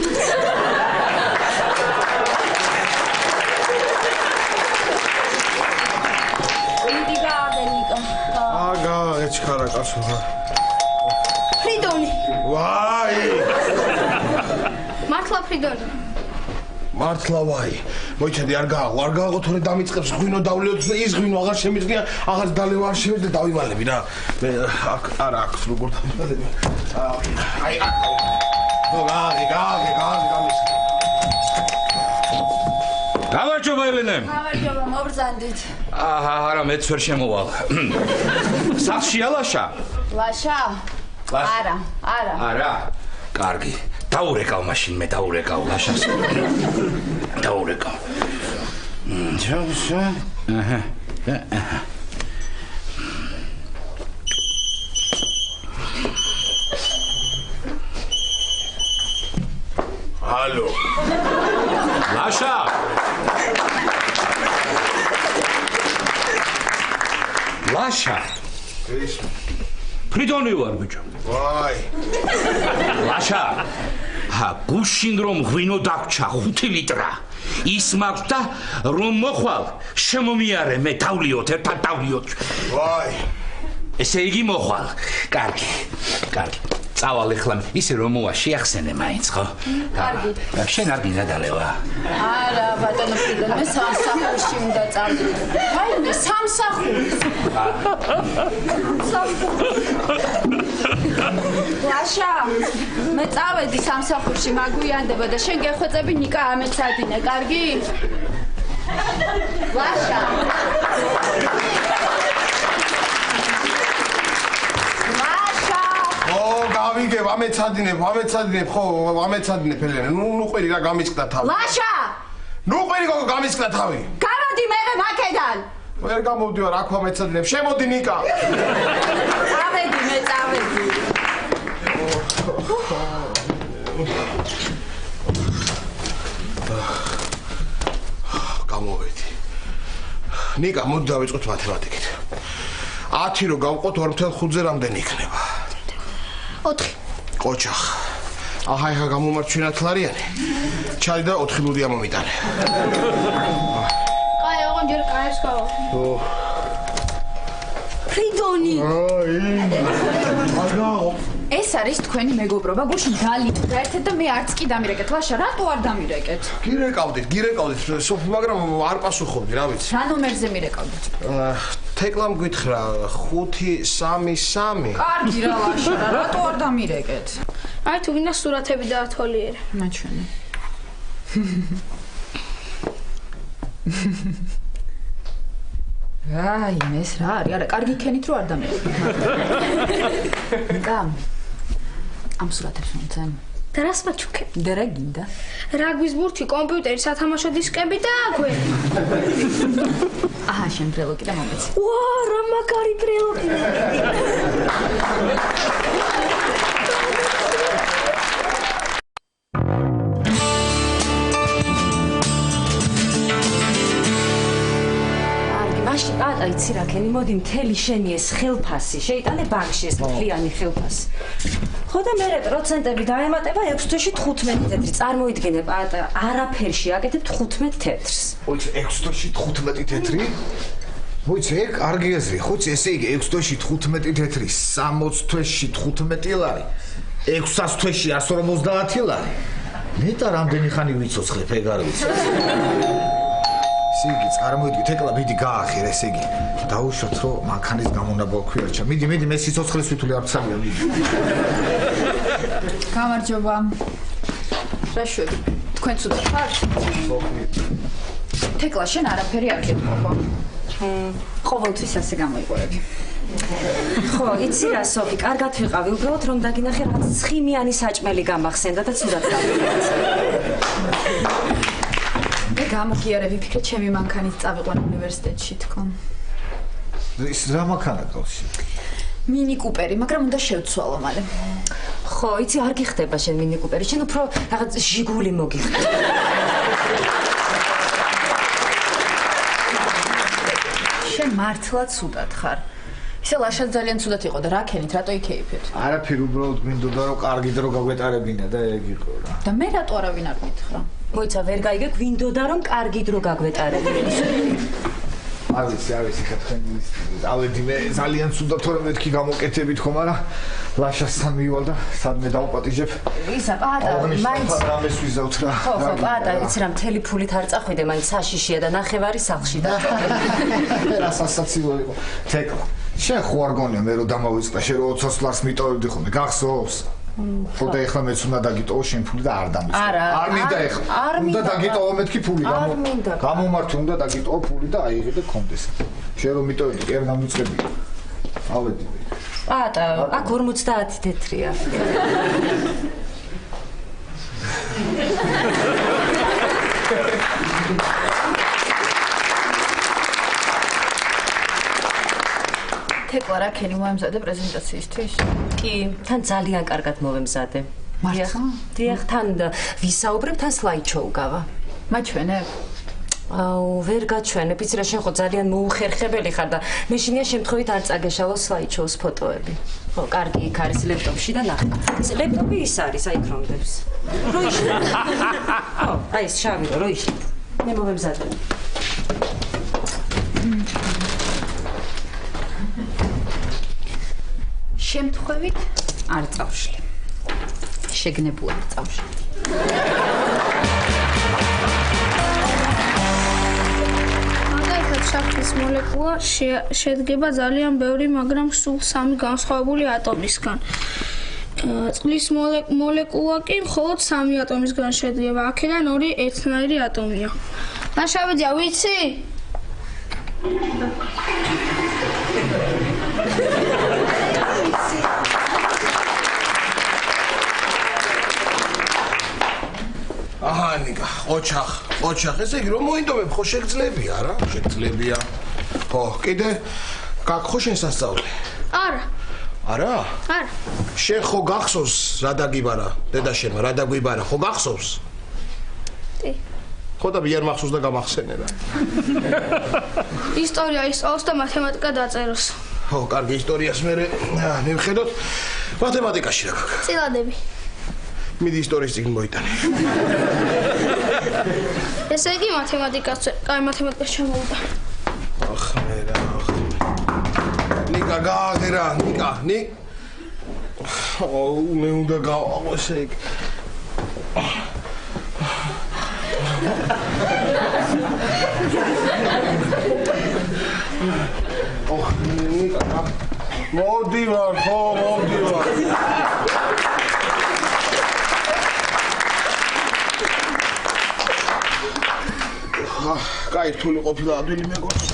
ინდი გააღე ნიკა. აგა, ეჩქარა კაცო რა. ფრიდონი. ვაი! მართლა ფრიდონი. მართლა ვაი. მოიჩადი არ გააღო თორე დამიწყებს ღვინო დავლეოთ და ის ღვინო აღარ შემიძლია, აღარ დალევა არ შემიძლია დავიმალები რა. მე არა აქვს როგორ დავიმალები. აი. გააღე გამის. გამარჯობა ელენე. გამარჯობა, მობრძანდით. არა, მეც ვერ შემოვალ. სახლშია ლაშა? ლაშა? არა. კარგი. დაურეკავ მაშინ მე დაურეკავ ლაშას. დაურეკავ. აჰა. ალო. ლაშა. ლაშა. ფრიდონი ვარ ბიჭო. ვაი. ლაშა. გუშინ რომ ღვინო დაგჭა 5 ლიტრა. ის მაქვს და რომ მოხვალ შემომიარე მე დავლიოთ ერთად დავლიოთ. ვაი. ესე იგი მოხვალ. კარგი. წავალ ეხლა ისე რომ მოვა შეახსენე მაინც ხო? კარგი. შენ არ გინდა დალევა? არა, ბატონო ფრიდონი, მე სამსახურში უნდა წავიდე. აი მე სამსახურში. ლაშა, მე წავედი სამსახურში, მაგვიანდება და შენ გეხვეწები ნიკა ამეცადინე, კარგი? ლაშა. გავიგებ, ამეცადინებ, ხო, ამეცადინებ ელენე. ნუ ყვირი რა გამიწყდა თავი. ლაშა! ნუ ყვირი გოგო გამიწყდა თავი. გამოდი მე მაკედან. ვერ გამოვდივარ, აქ ამეცადინებ. შემოდი ნიკა. წავედი. გამოვედი. ნიკა, მოდი დავიწყოთ მათემატიკით. 10 რო გავყოთ 2.5-ზე რამდენი იქნება? 4. ყოჩახ. ახლა გამომარჩვენათ ლარიანი. ჩალი და 4 ლუდია მომიტანე. კაი, ოღონდ ჯერ კაებს გავა. ფრიდონი. ეს არის თქვენი მეგობრობა, გუშინ დალით გაერთეთ და მე არც კი დამირეკეთ. ლაშა, რატო არ დამირეკეთ? გირეკავდით, სოფი, მაგრამ არ პასუხობდი, რა ვიცი. რა ნომერზე მირეკავდით? თეკლამ გითხრა 533. კარგი რა ლაშა, რატო არ დამირეკეთ? აი თუ გინდა სურათები დაათვალიერე. მაჩვენე. აი, ეს რა არის? არა, კარგი ქენით რო არ დამირეკეთ. ნიკა. ამ სურათებს მომცემ. და რას მაჩუქებ? და რა გინდა? რაგბის ბურთი, კომპიუტერი, სათამაშო დისკები და აქვე. აჰა, შენ ბრელოკი და მომეცი. ვა, რა მაგარი ბრელოკი. პატა იცი რა ქენი მოდი მთელი შენი ეს ხელფასი შეიტანე ბანკში ეს მთლიანი ხელფასი ხო და მე პროცენტები დაემატება 6 თვეში 15 თეთრი წარმოიდგინე პატა არაფერში აკეთებ 15 თეთრს ოიცი 6 თვეში 15 თეთრი მოიცი ეგ კარგი აზრი ხოიცი ესე იგი 6 თვეში 15 თეთრი 60 თვეში 15 ლარი 600 თვეში 150 ლარი მეტა რამდენი ხანი ვიცოცხლებ ეგ არ ვიცი იგი წარმოიდგინე თეკლა მიდი გაახირ ესე იგი დაუშვათ რომ მანქანის გამონაბოლ ქვიარჩა მიდი მე სიცოცხლეს ვითული არ ვცამია მიდი გამარჯობა რა შვები თქვენ ცუდად ხართ თეკლა შენ არაფერი არ გეტყობა ყოველთვის ასე გამოიყურები ხო იცი რა სოფი კარგად ვიყავი უბრალოდ რომ დაგინახე რაც ცხიმიანი საჭმელი გამახსენდა და ცუდად გავიქცე მე გამოგიარე ვიფიქრე ჩემი მანქანით წავიყვან უნივერსიტეტში თქო. ის რა მანქანა გავს? მინი კუპერი, მაგრამ უნდა შევცვალო მალე. ხო, იცი არ გიხდება შენ მინი კუპერი, შენ უფრო რაღაც ჟიგული მოგიხდება. შენ მართლა ცუდად ხარ. ისე ლაშა ძალიან ცუდად იყო და რა ქენით, რატო იქეიფეთ? არაფერი უბრალოდ გვინდოდა რომ კარგი დრო გაგვეტარებინა და ეგ იყო რა. და მე რატო არავინ არ მითხრა? მოიცა ვერ გაიგე გვინდოდა რომ კარგი დრო გაგვეტარებინა. არ ვიცი ხა თქვენ ავედი მე ძალიან ცუდად თორემ მეთქი გამოკეთებით ხო მაგრამ ლაშასთან მივალ და სადმე დავპატიჟებ. ისა პატა მაინც რამეს ვიზავთ რა. ხო პატა იცი რა მთელი ფულით არ წახვიდე მაინც საშიშია და ნახევარი სახლში და რა სასაცილო იყო. თეკლა შენ ხო არ გონია მე რომ დამავიწყდა შენ რომ 20 ლარს მიტოვებდი ხოლმე გახსოვს? ხო და ეხლა მეც უნდა დაგიტოვო შენ ფული და არ დამიწყო. არ მინდა ეხლა. უნდა დაგიტოვო მეთქი ფული გამომართვე უნდა დაგიტოვო ფული და აიღე და კონდეს. შენ რომ მიტოვებდი კი არ გამიწყებდი. ავედი. პატა აქ 50 თეთრია. თეკლა რა ქენი მოემზადე პრეზენტაციისთვის? კი, თან ძალიან კარგად მოვემზადე. მართლა? დიახ, თან ვისაუბრებ, თან სლაიდშოუ გავა. მაჩვენებ? აუ, ვერ გაჩვენებ, იცი რა შენ ხო ძალიან მოუხერხებელი ხარ და მე შინია შემთხვევით არ წაგეშალო სლაიდშოუს ფოტოები. ხო, კარგი იქ არის ლეპტოპში და ნახე. ეს ლეპტოპი ის არის, აი ქრომდებს. რო იშლი. ხო, აი ეს შავი რო იშლი. მე მოვემზადე. შემთხვევით არ წავშლი. შეგნებულად წავშლი. მაგალითად, შაქრის მოლეკულა შედგება ძალიან ბევრი, მაგრამ სულ 3 განსხვავებული ატომისგან. წყლის მოლეკულა კი მხოლოდ 3 ატომისგან შედგება. აქედან 2 ერთნაირი ატომია. ნაშავედია, ვიცი? აჰა ნიკა, ოჩახ, ესე იგი რომ მოინდომებ ხო შეგძლებია რა? შეგძლებია. ხო, კიდე გაგხო შენ სასწაული? არა. არა? არა. შენ ხო გახსოვს რა დაგიბარა? დედა შენმა რა დაგვიბარა? ხო გახსოვს? კი. ხო და მიერ მახსოვს და გამახსენე რა. ისტორია ისწავლოს და მათემატიკა დაწეროს. ხო, კარგი ისტორიას მე მივხედოთ. მათემატიკაში რა გქონდა? წილადები. მიდი ისტორიის წიგნი მოიტანე. ესე იგი მათემატიკას, კაი მათემატიკას ჩამოვიდა. ახ მე რა. ნიკა გააღერა, ნიკა, მე უნდა გავაყო ესე იგი. ნიკა მოვდივარ, ხო, მოვდივარ. კაი, რთული ყოფილა ადვილი მეგობრს.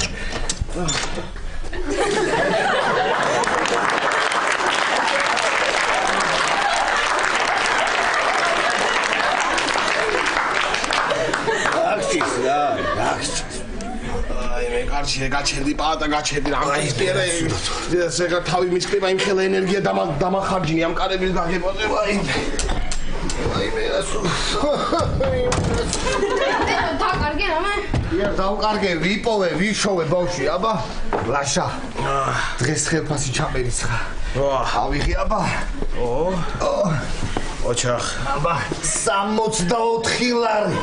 აქცის რა, აქცის. აი მე კარჩე გაჩერდი პატა გაჩერდი რა ისტერე ესეღა თავი მისკრება იმ ხელა ენერგია დამახარჯინი ამ კარების გაგებოდება აი მე ასო დაკარგე რამე? იარ დავკარგე ვიპოვე ვიშოვე ბავშვი აბა ლაშა დღეს ხელფასი ჩამერიცხა ავიღე აბა ოჩახ აბა 64 ლარი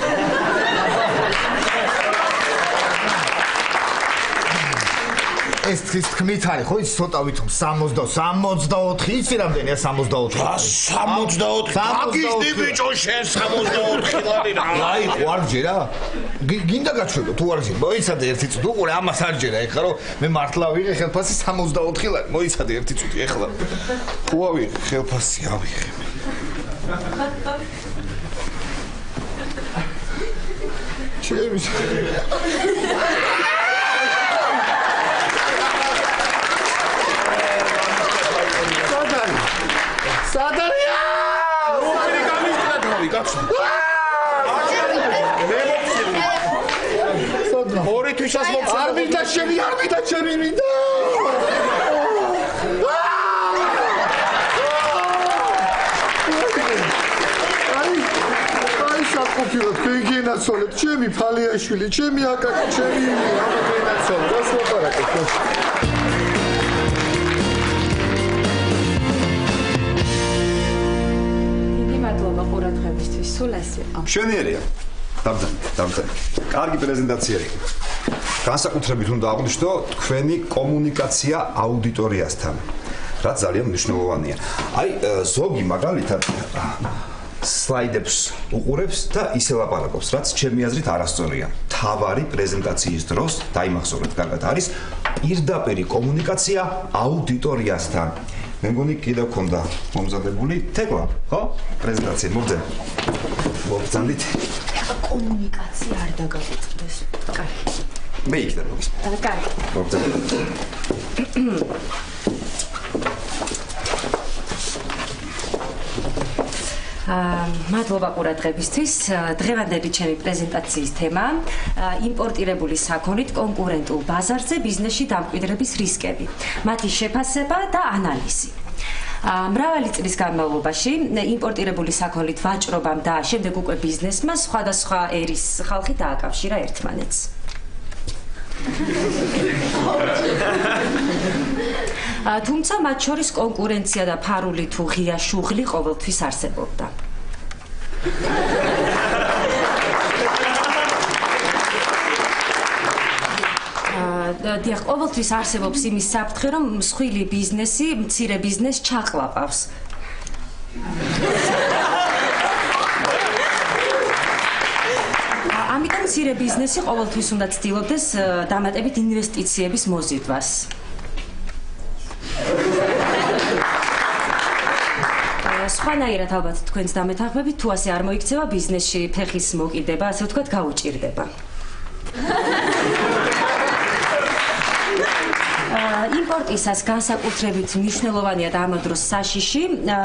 ეს თვის თქმით არის ხო ის ცოტა ვითომ 64 იცი რამდენია 64 64 აგიშდი ბიჭო შენ 64 ლარი რა აი ვარჯე რა გინდა გაჩვენო თუ არ გინდა მოიცადე ერთი წუთი უყურე ამას არ ჯერა ეხლა რომ მე მართლა ვიღე ხელფასი 64 ლარი მოიცადე ერთი წუთი ეხლა თუ ავიღე ხელფასი ავიღე ჩემი სადარია! რომელი გამისკრა თავი, კაცო? მე მოხსენე. ორი თვისას მოხსენე. არ მინდა ჩემი მინდა. აი საკופილო გენაცოლეთ, ჩემი ფალიაშვილი, ჩემი აკაკი, ჩემი გენაცოლე, რას ლაპარაკობ? მშვენიერია. დამძანი. კარგი პრეზენტაცია იყო. განსაკუთრებით უნდა აღვნიშნო თქვენი კომუნიკაცია აუდიტორიასთან, რაც ძალიან მნიშვნელოვანია. აი ზოგი მაგალითად სლაიდებს უყურებს და ისე ლაპარაკობს, რაც ჩემი აზრით არასწორია. თავარი პრეზენტაციის დროს დაიმახსოვრეთ კარგად არის პირდაპირი კომუნიკაცია აუდიტორიასთან. მე მგონი კიდევ ქონდა მომზადებული თეკლა, ხო? პრეზენტაცია მოგძანდით. კომუნიკაცია არ დაგაგიწყდეს. კარგი. მე იქნებ მოგის. კარგი. მოგძანდით. მადლობა ყურადღებისთვის. დღევანდელი ჩემი პრეზენტაციის თემა იმპორტირებული საქონლით კონკურენტულ ბაზარზე ბიზნესში დამკვიდრების რისკები, მათი შეფასება და ანალიზი. მრავალი წლის განმავლობაში იმპორტირებული საქონლით ვაჭრობამ და შემდეგ უკვე ბიზნესმა სხვადასხვა ერის ხალხი დააკავშირა ერთმანეთს. თუმცა მათ შორის კონკურენცია და ფარული თუ ღია შუღლი ყოველთვის არსებობდა. დიახ, ყოველთვის არსებობს იმის საფრთხე, რომ მსხვილი ბიზნესი მცირე ბიზნესს ჩაყლაპავს. ამიტომ მცირე ბიზნესი ყოველთვის უნდა ცდილობდეს დამატებით ინვესტიციების მოზიდვას. სხვანაირად ალბათ თქვენს დამეთანხმებით, თუ ასე არ მოიქცევა ბიზნესში ფეხის მოკიდება, ასე ვთქვათ, გაუჭირდება. იმპორტისას განსაკუთრებით მნიშვნელოვანია და ამ დროს საშიში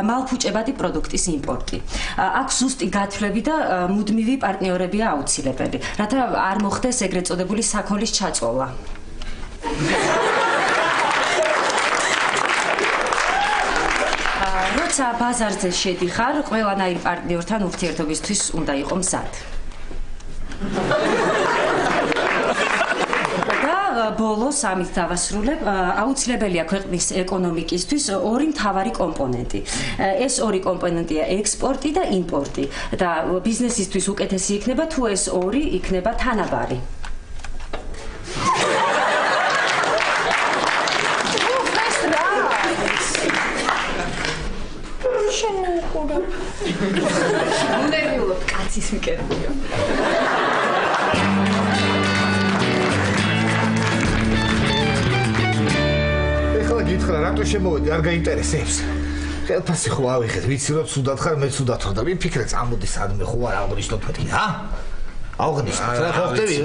მალფუჭებადი პროდუქტის იმპორტი. აქ ზუსტი გათვლები და მუდმივი პარტნიორებია აუცილებელი, რათა არ მოხდეს ეგრეთ წოდებული საქონლის ჩაწოლა. როცა ბაზარზე შედიხარ, ყველანაირ პარტნიორთან ურთიერთობისთვის უნდა იყო მზად. ბოლოს ამით დავასრულებ. აუცილებელია ქვეყნის ეკონომიკისთვის ორი მთავარი კომპონენტი. ეს ორი კომპონენტია ექსპორტი და იმპორტი. და ბიზნესისთვის უკეთესი იქნება თუ ეს ორი იქნება თანაბარი. უნერვიულობ კაცის მკერდიო. ეხლა გითხრა, რატო შემოვედი, არ გაინტერესებს. ხელფასი ხო ავიღეთ, ვიცი რომ ცუდად ხარ, მე ცუდად ხარ და ვიფიქრე, წამოდი სადმე ხო არ აღნიშნოთ მეთქი, რა? აღნიშნოთ, რა ხო ხდები?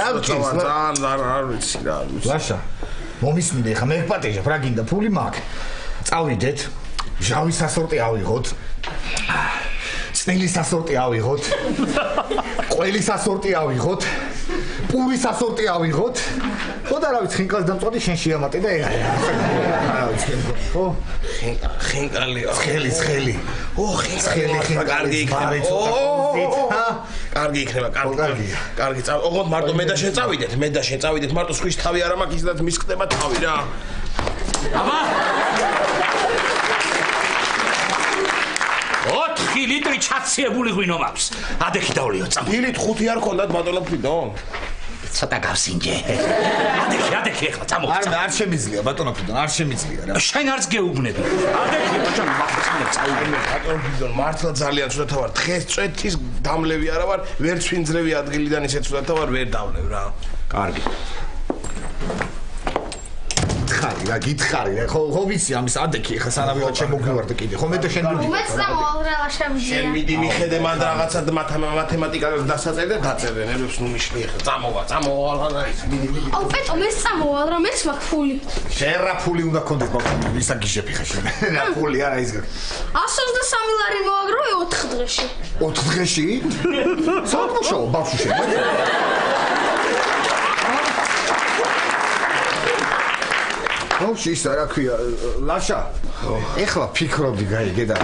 არ ვიცი რა. ლაშა, მომისმინე, ხა მე ვპატეჟებ, რა გინდა, ფული მაქვს. წავიდეთ, ჟავის სასორტი ავიღოთ. წნილის სასორტი ავიღოთ. ყველის სასორტი ავიღოთ. პურის სასორტი ავიღოთ. ხო და რა ვიცი, ხინკალს დამწვადი შენ შეამატე და ეგ რა ვიცი. ხო? ხინკალი. ცხელი. ხინკალი. კარგი იქნება. კარგი იქნება, კარგი. კარგი, ოღონდ მარტო მე და შენ წავიდეთ, მარტო სხვის თავი არ მაქვს, ისედაც მის ხდება თავი რა. აბა! 4 ლიტრი ჩაციებული ღვინო მაქვს. ადექი დავლიო წამო. დილით 5 არ ქონდათ ბატონო ფრიდონ. ცოტა გავსინჯე. ადექი ეხლა წამო. არ შემიძლია ბატონო ფრიდონ, არ შემიძლია რა. შენ არც გეუბნები. ადექი ბაჭამ მახსნე წაუიმე ბატონო ფრიდონ, მართლა ძალიან ცუდათა ვარ. დღეს წვეთის დამლევი არა ვარ, ვერ წვინძრევი ადგილიდან ისე ცუდათა ვარ, ვერ დავლევ რა. კარგი. გითხარი რა, ხო ვიცი ამის ადექი ხა სანავიღად შემოგვივარდა კიდე. ხო მე და შენ მიდი. უმეც წამოვალ შევიდე. შენ მიდი მიხედე მან რაღაცა მათემატიკას დასაწერ და დაწერე, ნერვებს ნუ მიშლი ხა. წამოვალ რა ის. მიდი. აუ პეტო მე წამოვალ რა, მეც მაქვს ფული. შენ რა ფული უნდა გქონდეს ბავშვი, ისა გიჟები ხა შენ. რა ფული არა ის. 123 ლარი მოაგროვე 4 დღეში. 4 დღეში? საერთოდ ბავშვი შენ. ბავშვი ისა რა ქვია, ლაშა. ეხლა ფიქრობდი გაიგე და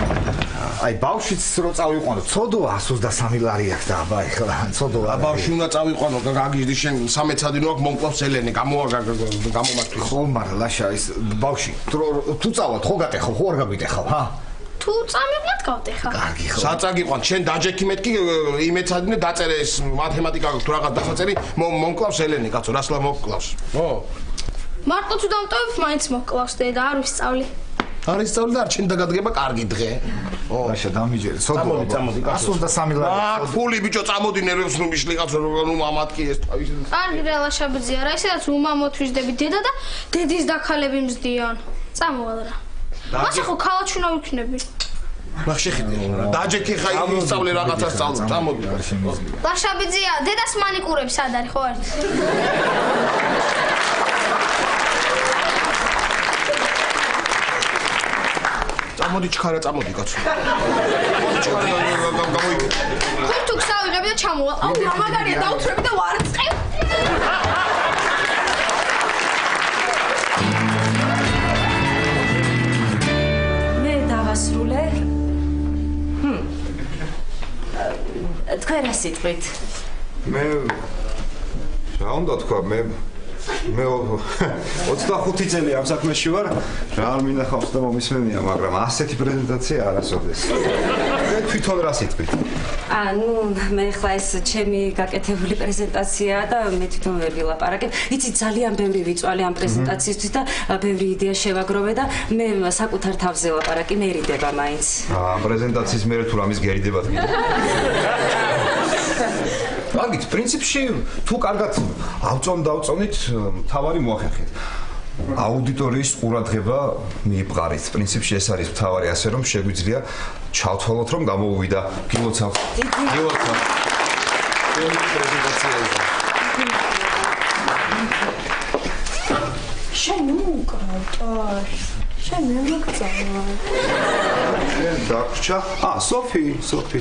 აი ბავშვიც რო წავიყვანო, ცოდოა 123 ლარი აქვს და აბა ეხლა ცოდოა. ბავშვი უნდა წავიყვანო, გაგიჟდი შენ 13 დინო აქვს მომკლავს ელენი, გამომართვი. ხო, მაგრამ ლაშა ის ბავშვი, თუ წავალ, ხო გატეხო, ხო არ გაგვიტეხავ, ჰა? თუ წამიყვანთ გავტეხა. კარგი ხო. საწაგიყვან, შენ დაჯექი მეთქი იმეცადინე დაწერე ეს მათემატიკა თუ რაღაც დასაწერი, მომკლავს ელენი, კაცო, რასლა მომკლავს. ხო? მარტო თუ დამტოვებ, მაინც მოკლავს და არ ვისწავლი. არ ისწავლი და არ ჩენ დაგადგება კარგი დღე. ო, ლაშა დამიჯერე, ცოდოა. წამოდი, 123 ლარი. ფული ბიჭო, წამოდი ნერვებს ნუ მიშლი კაცო, ნუ მამატკი ეს თავის. კარგი რა ლაშაბძია რა, ისედაც უმამოთვისდები დედა და დედის დაქალები მზდიან. წამოვალ რა. მასე ხო ქალაქში უნდა ვიქნები. მაგ შეხედე რა. დაჯექი ხა ისწავლე რაღაცა სწავლე, წამოდი. ლაშაბძია, დედას მანიკურებს სად არის ხო არის? წამოდი ჩქარა, წამოდი კაცო. ჩქარა გამოიგე. თუ ქსავიღები და ჩამოვალ. აუ რა მაგარია დაუთრები და ვარწყევ. მე დავასრულე. თქვენ რა სიტყვით? მე რა უნდა თქვა, მე 25 წელი ამ საქმეში ვარ, რა არ მინახავს და მომისმენია, მაგრამ ასეთი პრეზენტაცია არასოდეს. მე თვითონ რა სიტყვით? ანუ მე ხლა ეს ჩემი გაკეთებული პრეზენტაციაა და მე თვითონ ვერ ვილაპარაკებ. იცი ძალიან ბევრი ვიწვალე ამ პრეზენტაციისთვის და ბევრი იდეა შევაგროვე და მე საკუთარ თავზე ლაპარაკი მერიდება მაინც. ამ პრეზენტაციის მერე თუ რამის გერიდებათ კიდე. მაგით პრინციპში თუ კარგად დავწონით, თავარი მოახერხეთ. აუდიტორიის ყურადღება მიიპყარით. პრინციპში ეს არის თავარი, ასე რომ შეგვიძლია ჩავთვალოთ, რომ გამოუვიდა. გილოცავ. შენ უკრავტარ. შენ მე მოგწავა. დაგრჩა. სოფი,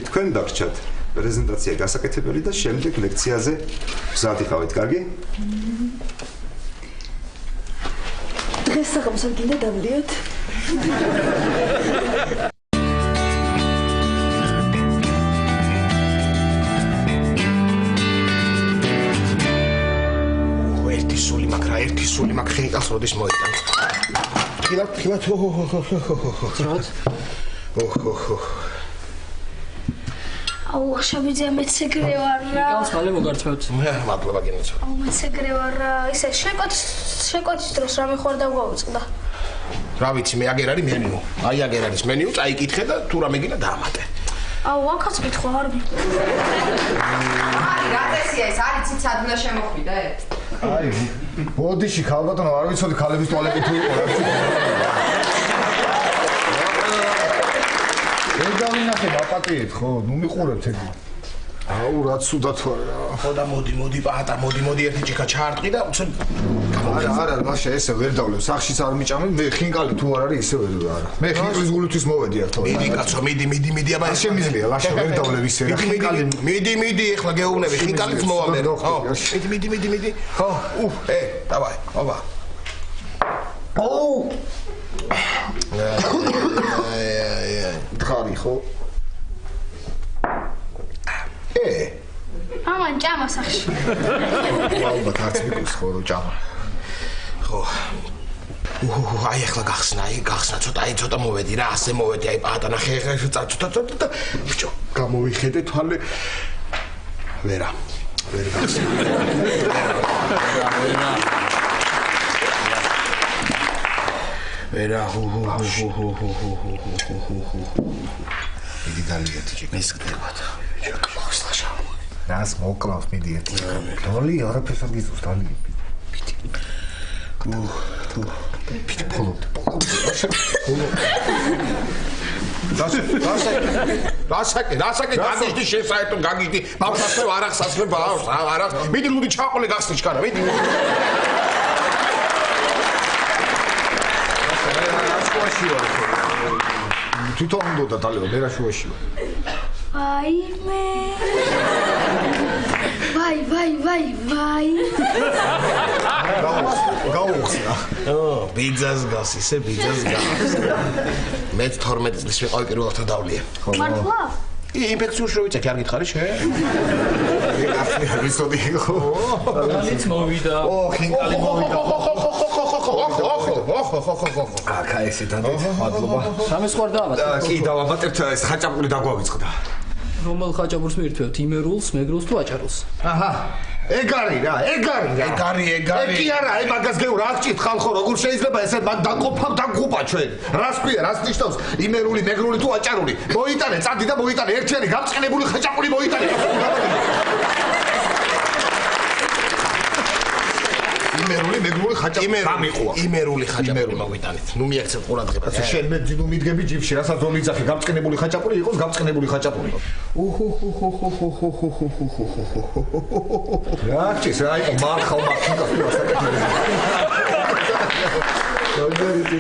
თქვენ დაგრჩათ. პრეზენტაცია გასაკეთებელი და შემდეგ ლექციაზე მზად იყავით, კარგი? დღეს საღამოსად გინდა დავლიოთ? ერთი სული აქ რა ერთი სული მაგ ხინკალს როდის მოიტანე. ხილად. ძროც. აუ, შაბიძე მეც ეგრე ვარ რა. ხინკალს მალე მოგარწევთ. მადლობა გენოცა. აუ, მეც ეგრე ვარ რა. ისე შეკვეთის დროს რა მეხوارდა გავუწყდა. რა ვიცი, მე აგერ არის მენიუ. აი აგერ არის მენიუ, წაიკითხე და თუ რამე გინდა დაამატე. აუ, აქაც კითხვა არ მიყვა. აი, რა წესია ეს? არის ციცადნა შემოხვიდა ეს? აი, ბოდიში ქალბატონო, არ ვიცოდი ქალების ტუალეტი თუ იყო რა. ეს დავინახე დაპატიეთ ხო? ნუ მიყურებთ ეგ. აუ, რაც სუდათ ვარ რა. ხო და მოდი პატა, მოდი ერთი ჭიქა ჩაარტყი და უცებ არა, ლაშა ესე ვერ დავლებ. სახშიც არ მიჭამე, მე ხინკალი თუ არ არის ისე ვერ არა. მე ხინკლის გულთვის მოვედი ერთად. მიდი კაცო, მიდი აბა შემიძლია, ლაშა ვერ დავლებ ისე რა. ხინკალი მიდი, ეხლა გეუბნები, ხინკალიც მოვამე. ხო. მიდი. ხო. დავაი, აბა. ოუ. ხარი ხო? ამან ჭამა სახში. ალბათ არც მიყვის ხო რომ ჭამა. ხო. აი ახლა გახსნა ცოტა მოვედი რა, ასე მოვედი, აი პატა ნახე ახლა ცოტა ბიჭო, გამოვიხედე თვალე. ვერ გახსნა. ვერა მიდი დალიეთი ჭიქა. ეს ხდებათ. გახსნა. რას მოკლავს მიდი ერთი. ლოლი არაფერს არ გიზოს დალი. პიტი. პიტი პოლო. რასაკე გაგიჟდი შესაერთო გაგიჟდი. ბავშვასე არახსასრე ბავშვს არა. მიდი ლუდი ჩაყოლე გახსნი ჩქარა მიდი. თვითონ უნდა დალეო მე რა შუაში ვარ. აი მე. ვაი. გაუხსნა. ბიძას გავს ისე ბიძას გავს. მე 12 წლის ვიყავი პირველად დავლია. მართლა? ინფექციურ შევიწექი არ გითხარი შე? ვიცოდი ხო. ალიც მოვიდა. ხინკალი მოვიდა. ხო. აკა ესე დადეთ, მადლობა. სამის ხوار დაამატე. კი დავამატებთ ეს ხაჭაპური დაგვავიწყდა. რომელ ხაჭაპურს მირთვევთ? იმერულს, მეგრულს თუ აჭარულს? აჰა. ეგ არის რა. კი არა, აი მაგას გეუ რა გჭირთ ხალხო, როგორ შეიძლება ესე დაყოფავ დაგუპა ჩვენ. რას ქვია, რას ნიშნავს იმერული, მეგრული თუ აჭარული? მოიტანე, წადი და მოიტანე, ერთიანი გამწყნებული ხაჭაპური მოიტანე. იმერული, მეგრული ხაჭაპური გამიყვა. იმერული ხაჭაპური მოგვიტანეთ. ნუ მიაქცევ ყურადღებას. შენ მე ძინუ მიდგები ჯიბში, რასაც რომ იძახი გამწყნებული ხაჭაპური იყოს გამწყნებული ხაჭაპური. რა ჩის რა იყო მარხალ მაქინკას თუ ასაკეთებს.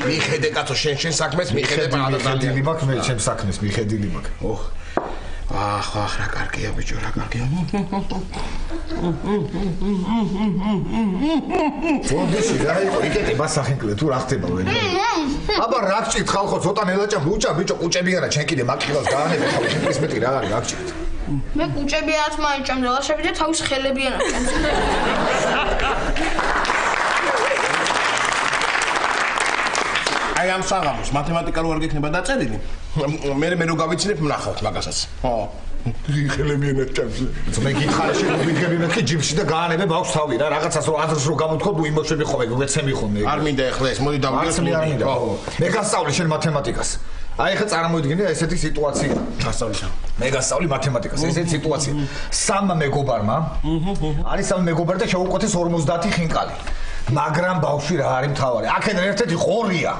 მიხედე კაცო შენ საქმეს მიხედე პატა მიხედილი მაქვს მე ჩემ საქმეს მიხედილი მაქვს. ახ რა კარგია ბიჭო რა კარგია. ბოდიში რა იყო იკეთე მასახინკლე თუ რა ხდება ვერ. აბა რა გჭირთ ხალხო ცოტა ნელაჭა ბუჭა ბიჭო კუჭები არა ჩემ კიდე მაკრილას გაანებე ხალხო 5 მეტრი რა არის რა გჭირთ. მე კუჭებიანაც მაიჭამდა ლაშები და თავის ხელებიანაც ჭამს. აი ამ საღამოს მათემატიკა რო არ გექნება დაწერილი მე რო გავიცინებ ვნახავთ მაგასაც ხო ხელებიანად ჭამს მე გითხარი შეგუდგები მე ჯიბში და გაანებე ბავშვს თავი რა რაღაცას რო აზრს რო გამოთქო ნუ იმოშები ხომ ეგ ვეცემი ხომ არ მინდა ეხლა ეს მოდი დავიოს ხო მე გასწავლე შენ მათემატიკას აი ხა წარმოიდგინე ესეთი სიტუაცია გასწავლისა მე გასწავლი მათემატიკას ესეთი სიტუაცია სამმა მეგობარმა არის სამი მეგობარი და შეუკვეთეს 50 ხინკალი მაგრამ ბავშვი რა არის მთავარი აქედან ერთ-ერთი ყორია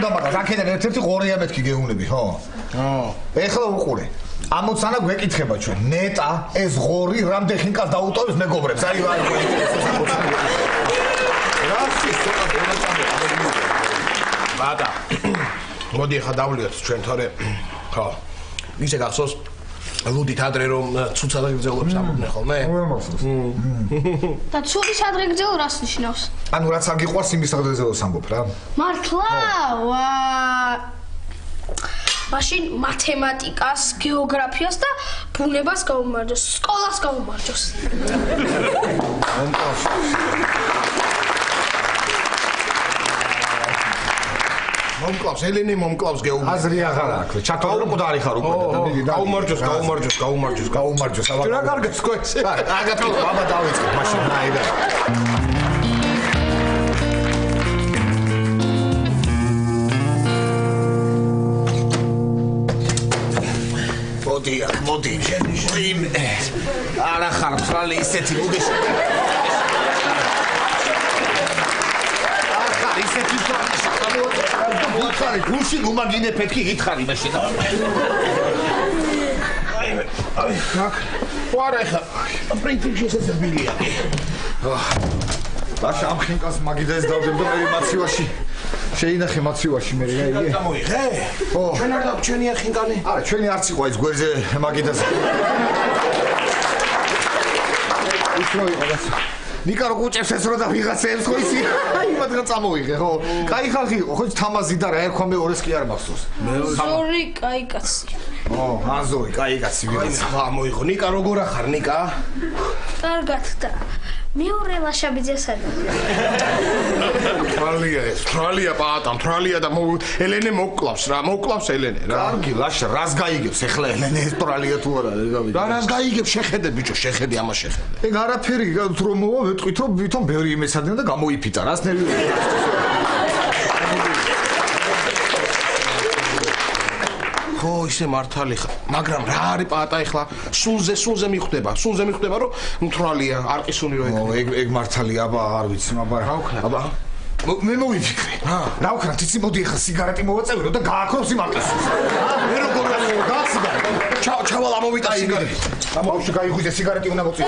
მაგას აქედან ერთ-ერთი ყორია მეთქი გეუნები ხო? ეხლა უყურე. ამოცანა გვეკითხება ჩვენ. ნეტა ეს ღორი რამდენ ხინკას დაუტოვებს მეგობრებს? აი რა ბატა. მოდი ხა დავლიოთ ჩვენ თორე ხო. ისე გახსოვს ლუდით ადრე რომ ცუცა და გძელობს ამბობდნენ ხოლმე? და ცუცის ადრე გძელო რას ნიშნავს? ანუ რაც არ გიყვარს იმის ადრე გძელოს ამბობ რა. მართლა? ვა მაშინ მათემატიკას, გეოგრაფიას და ბუნებას გაუმარჯოს, სკოლას გაუმარჯოს. მომკლავს ელენე მომკლავს გეუბნები. აზრი აღარ აქვს. ჩათვალე რომ მკვდარი ხარ უკვე. გაუმარჯოს. რა კარგად თქვა ესე? აგათო აბა დავიწყებ მაშინ ნაირად. მოდი. არა ხარ ფრალი ისეთი მოგეშ. ისეთი გითხარი, გულში გუმაგინე ფეთქი გითხარი მაშინ. აი, ვარა ხა. პრინციპში შესაძლებელია. ბაშა ამ ხინკას მაგიდას დავდებდა მე მაცივაში. შეინახე მაცივაში მე რა იგე? გამოიღე? ხო. ჩვენ არ დაგვ ჩვენია ხინკანი? არა, ჩვენი არც იყო ეს გვერდზე მაგიდას. უშრო იყო და ნიკა რო გუჭებს ეს რო და ვიღაცებს ხო ისი? აი მათგან წამოიღე ხო? კაი ხალხი იყო ხო თამაზი და რა ერქვა მეორეს კი არ მახსოვს. ზორი კაი კაცი. აზორი კაი კაცი ვიღაცა. გამოიღო. ნიკა როგორ ახარ ნიკა? კარგად და მეორე ლაშაბიძე სადაა? თრალია პაატა, თრალია და ელენე მოკლავს რა, მოკლავს ელენე რა. კარგი ლაშა, რას გაიგებს ახლა ელენე ეს თრალია თუ არა გავიგე. რა რას გაიგებს შეხედე ბიჭო, შეხედე ამას შეხედე. ეგ არაფერი თუ რომ მოვა ვეთყვით რომ ვითომ ბევრი იმეცადნა და გამოიფიტა რას ნერვი. ხო ისე მართალი ხარ, მაგრამ რა არის პაატა ახლა? სულზე მიხვდება რომ თრალია, არ ყისუნი რო ეგ მართალია, აბა არ ვიცი, აბა რა ვქნა? აბა მე მოვიფიქრე. რა ვქნა, იცი მოდი ახლა სიგარეტი მოვაწევრო და გააქროს იმაკეს. მე როგორ გაცდა? ჩავალ ამოვიტა სიგარეტი. ამავში გაიღვიძე სიგარეტი უნდა მოწიო.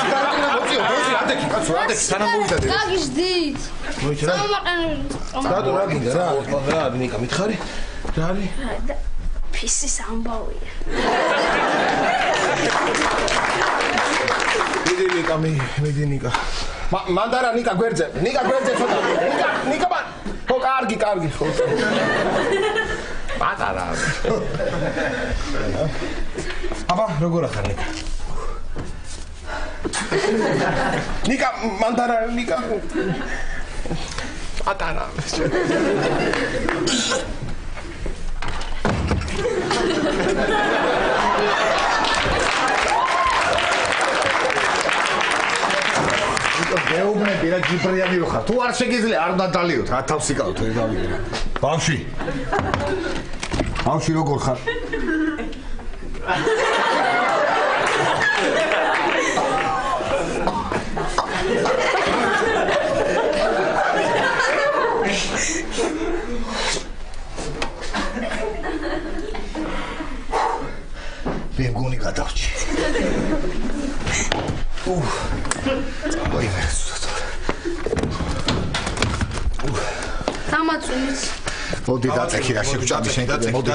სიგარეტი უნდა მოწიო, როზი ადექი, კაცო, ადექი, სანამ მოვიდადე. გაგიჟდით. მოიჭრა. რატო რა გინდა რა ნიკა მითხარი? რა არის? ფისის ამბავია. მიდი ნიკა. მანდარა ნიკა გვერდზე ცოტა. ნიკა ხო კარგი ხო. პატარა. აბა როგორ ახარ ნიკა? ნიკა მანდარა ნიკა. პატარა. გეუბნები რა ჯიბრიანი რო ხარ. თუ არ შეგიძლია არ უნდა დალიოთ რა თავს იკავოთ ვერ გავიგე. ბავში როგორ ხარ? მე მგონი გადავჭი. დამაწუნეთ. მოდი დაწექი რა შეგვჭამი შენ კიდე მოდი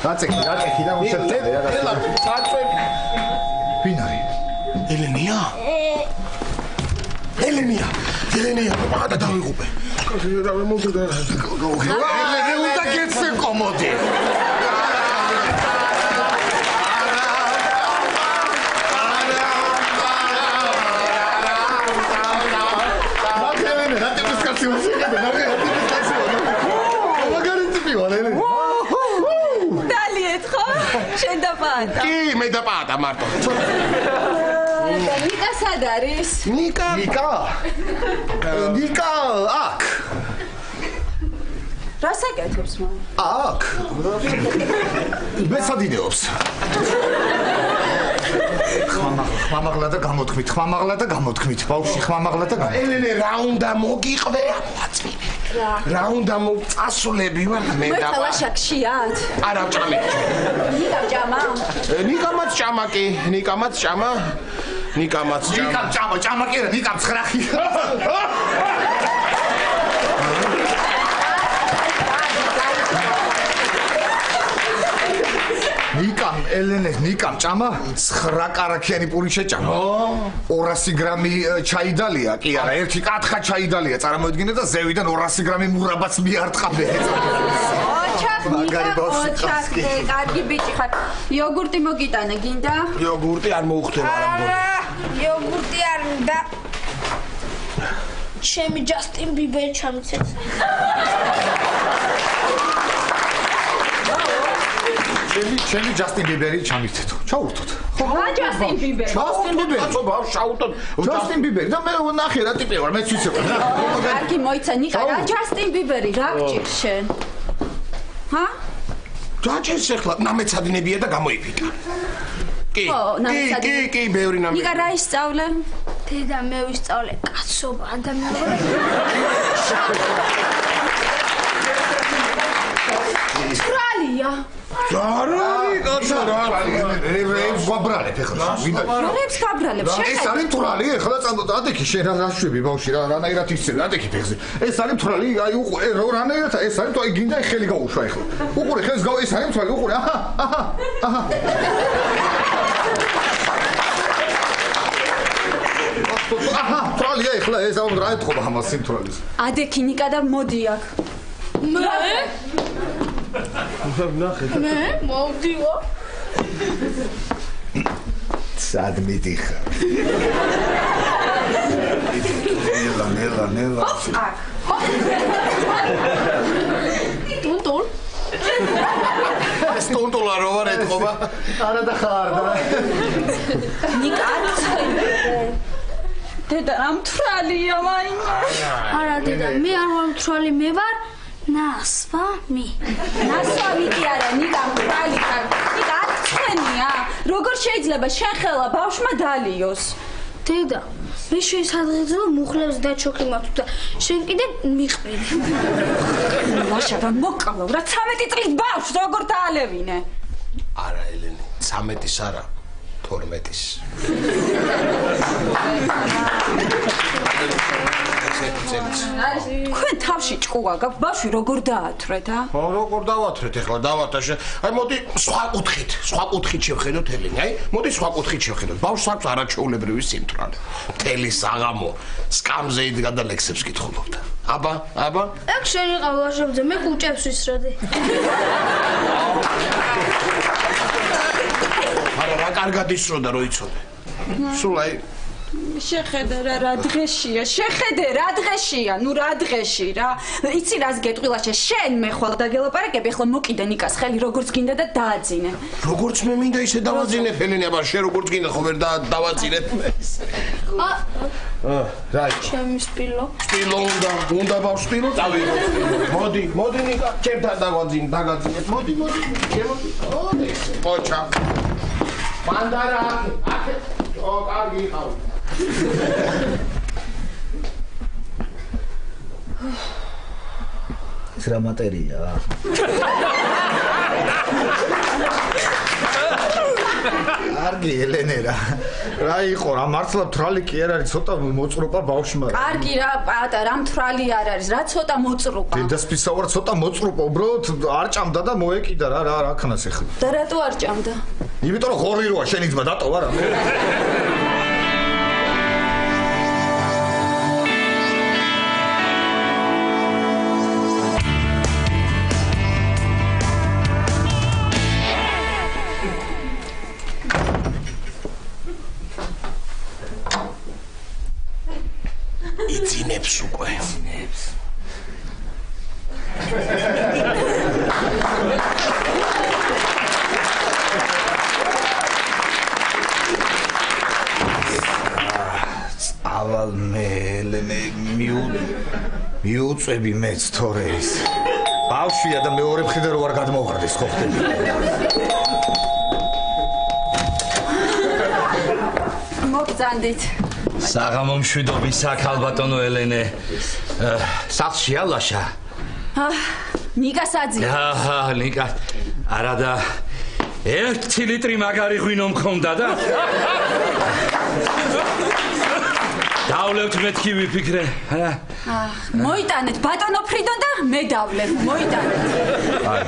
დაწექი და უშევდები რა საწვევი ვინ არის? ელენია და დავიღუპე. ელენე უნდა გეცე კომოდი. დალიეთ ხო? შენ და პაატა. კი, მე და პაატა მარტო. ნიკა სად არის? ნიკა აქ. რას აკეთებს მან? აქ. ბესადინეობს. ხმამაღლა და გამოთქმით. ბავშვი ხმამაღლა და გამოთქმით. ელენე რა უნდა მოგიყვე ამაცმინე. რა უნდა წასულები ვარ მე და მე ლაშაკშიათ? არა ჭამე. ნიკამ ჭამა? ნიკამაც ჭამა კი, ნიკამაც ჭამა კი რა ნიკამ ცხრახი. ნიკამ ჭამა 9 კარაქიანი პური შეჭამა. 200 გრამი ჩაიდალია, კი არა, ერთი კათხა ჩაიდალია, წარმოიდგინე და ზევიდან 200 გრამი მურაბაც მიარტყა მე. მაგარი ბავშვი ხარ. კარგი ბიჭი ხარ. იოგურტი მოგიტანე, გინდა? იოგურტი არ მოუხდება რა მგონი. იოგურტი არ უნდა. ჩემი ჯასტინ ბიბერი ჩამიცეთ. ჩემი ჯასტინ ბიბერი ჩამიცეთო. ჩაურთოთ. რა ჯასტინ ბიბერი? ჯასტინ ბიბერი. კაცო ბავშვ შაუტოთ. ჯასტინ ბიბერი და მე ნახე რა ტიპი ვარ, მეც ვიცი. კარგი მოიცა ნიკა, რა ჯასტინ ბიბერი, რა გჭირს შენ? ჰა? ჯაჭირს ახლა ნამეცადინებია და გამოიფიკა. კი, კი, ბევრი ნამე. ნიკა რა ისწავლე? დედა მე ვისწავლე კაცობა ადამიანობა. ტრალია. ზარალი კაცო რა. რებს ვაბრალებ ახლა. რებს გაბრალებ შენ? ეს არის თვრალი, ახლა წამოდი ადექი შენ რა შვები ბავში რა რანაირად ისწრებ ადექი ფეხზე. ეს არის თვრალი, აი უყურე რანაირად ეს არის თუ აი გინდა ხელი გაუშვა ახლა. უყურე ხელს გავა ეს არის თვრალი, უყურე. აჰა. აჰა, თვალია ახლა ეს ამ რა ეთქობა ამას იმ თვალის. ადექი ნიკა და მოდი აქ. მე მოვდიო. სად მიდიხარ? ნელა. აქ. ტუნტულ. ეს ტუნტულა რო არ ეთქობა? არა და ხარ და. ნიკა დედა ამ თრალია მაინც. არა დედა, მე არ ვარ თრალი, მე ვარ ნასვამი. ნასვამი კი არა, ნიკა თრალი ხარ. ნიკა არ ცხენია. როგორ შეიძლება შენ ხელა ბავშვმა დალიოს? დედა, მე შენ სადღეძო მუხლებს დაჩოქი მაქვს და შენ კიდე მიყვები. ლაშა რა მოკალო, რა 13 წლის ბავშვს როგორ დაალევინე? არა ელენი, 13-ის არა, 12-ის. თქვენ თავში ჭკუა გაქვთ, ბავშვი როგორ დაათვრეთ, ა? როგორ დავათრეთ ახლა, დავათაშე. აი მოდი სხვა კუთხით შევხედოთ ელენი, აი, მოდი სხვა კუთხით შევხედოთ. ბავშვს აქვს არაჩვეულებრივი სიმთვრალე. მთელი საღამო სკამზე იდგა და ლექსებს კითხულობდა. აბა? აქ შენ იყავ ლაშებზე, მე კუჭებს ვისროდი. არა, რა კარგად ისროდა რო იცოდე. სულ აი შეხედე რა დღეშია, ნუ რა დღეში რა. იცი რას გეტყვილაშე, შენ მე ხვალ დაგელაპარაკები, ახლა მოკიდე ნიკას ხელი როგორც გინდა და დააძინე. როგორც მე მინდა ისე დავაძინებ ელენი, აბა შენ როგორც გინდა ხო ვერ დავაძინებ. რა იყო? ჩემი სპილო. სპილო უნდა ბავშვ სპილო წავიღო. მოდი ნიკა, ჩემთან დაგაძინებ. მოდი. ოჩა. პანდარა აქ. ო, კარგი ხარ. ეს რა მატერია? კარგი ელენე რა იყო რა მართლა თრალი კი არ არის ცოტა მოწროპა ბავშვმა. კარგი რა პატარა მთრალი არ არის, რა ცოტა მოწროპა. დედას ფისავარ ცოტა მოწროპა, უბრალოდ არ ჭამდა და მოეკიდა რა ქნას ეხლა. და რატო არ ჭამდა? იმიტომ რომ ხორი როა შენი ძმა დატოვა რა. იძინებს უკვე. ავალ მე ელენე მიუწვევი მეც თორე ის. ბავშვია და მეორე მხრიდან რო არ გადმოვარდეს ხო ხდები. მოგწანდით. საღამო მშვიდობის აქ ალბატონო ელენე. სახლშია ლაშა? ნიკას აძია. აჰა, ნიკა. არა და 1 ლიტრი მაგარი ღვინო მქონდა და დავლევთ მეთქი ვიფიქრე. მოიტანეთ ბატონო ფრიდონ და მე დავლევ. მოიტანეთ. აი.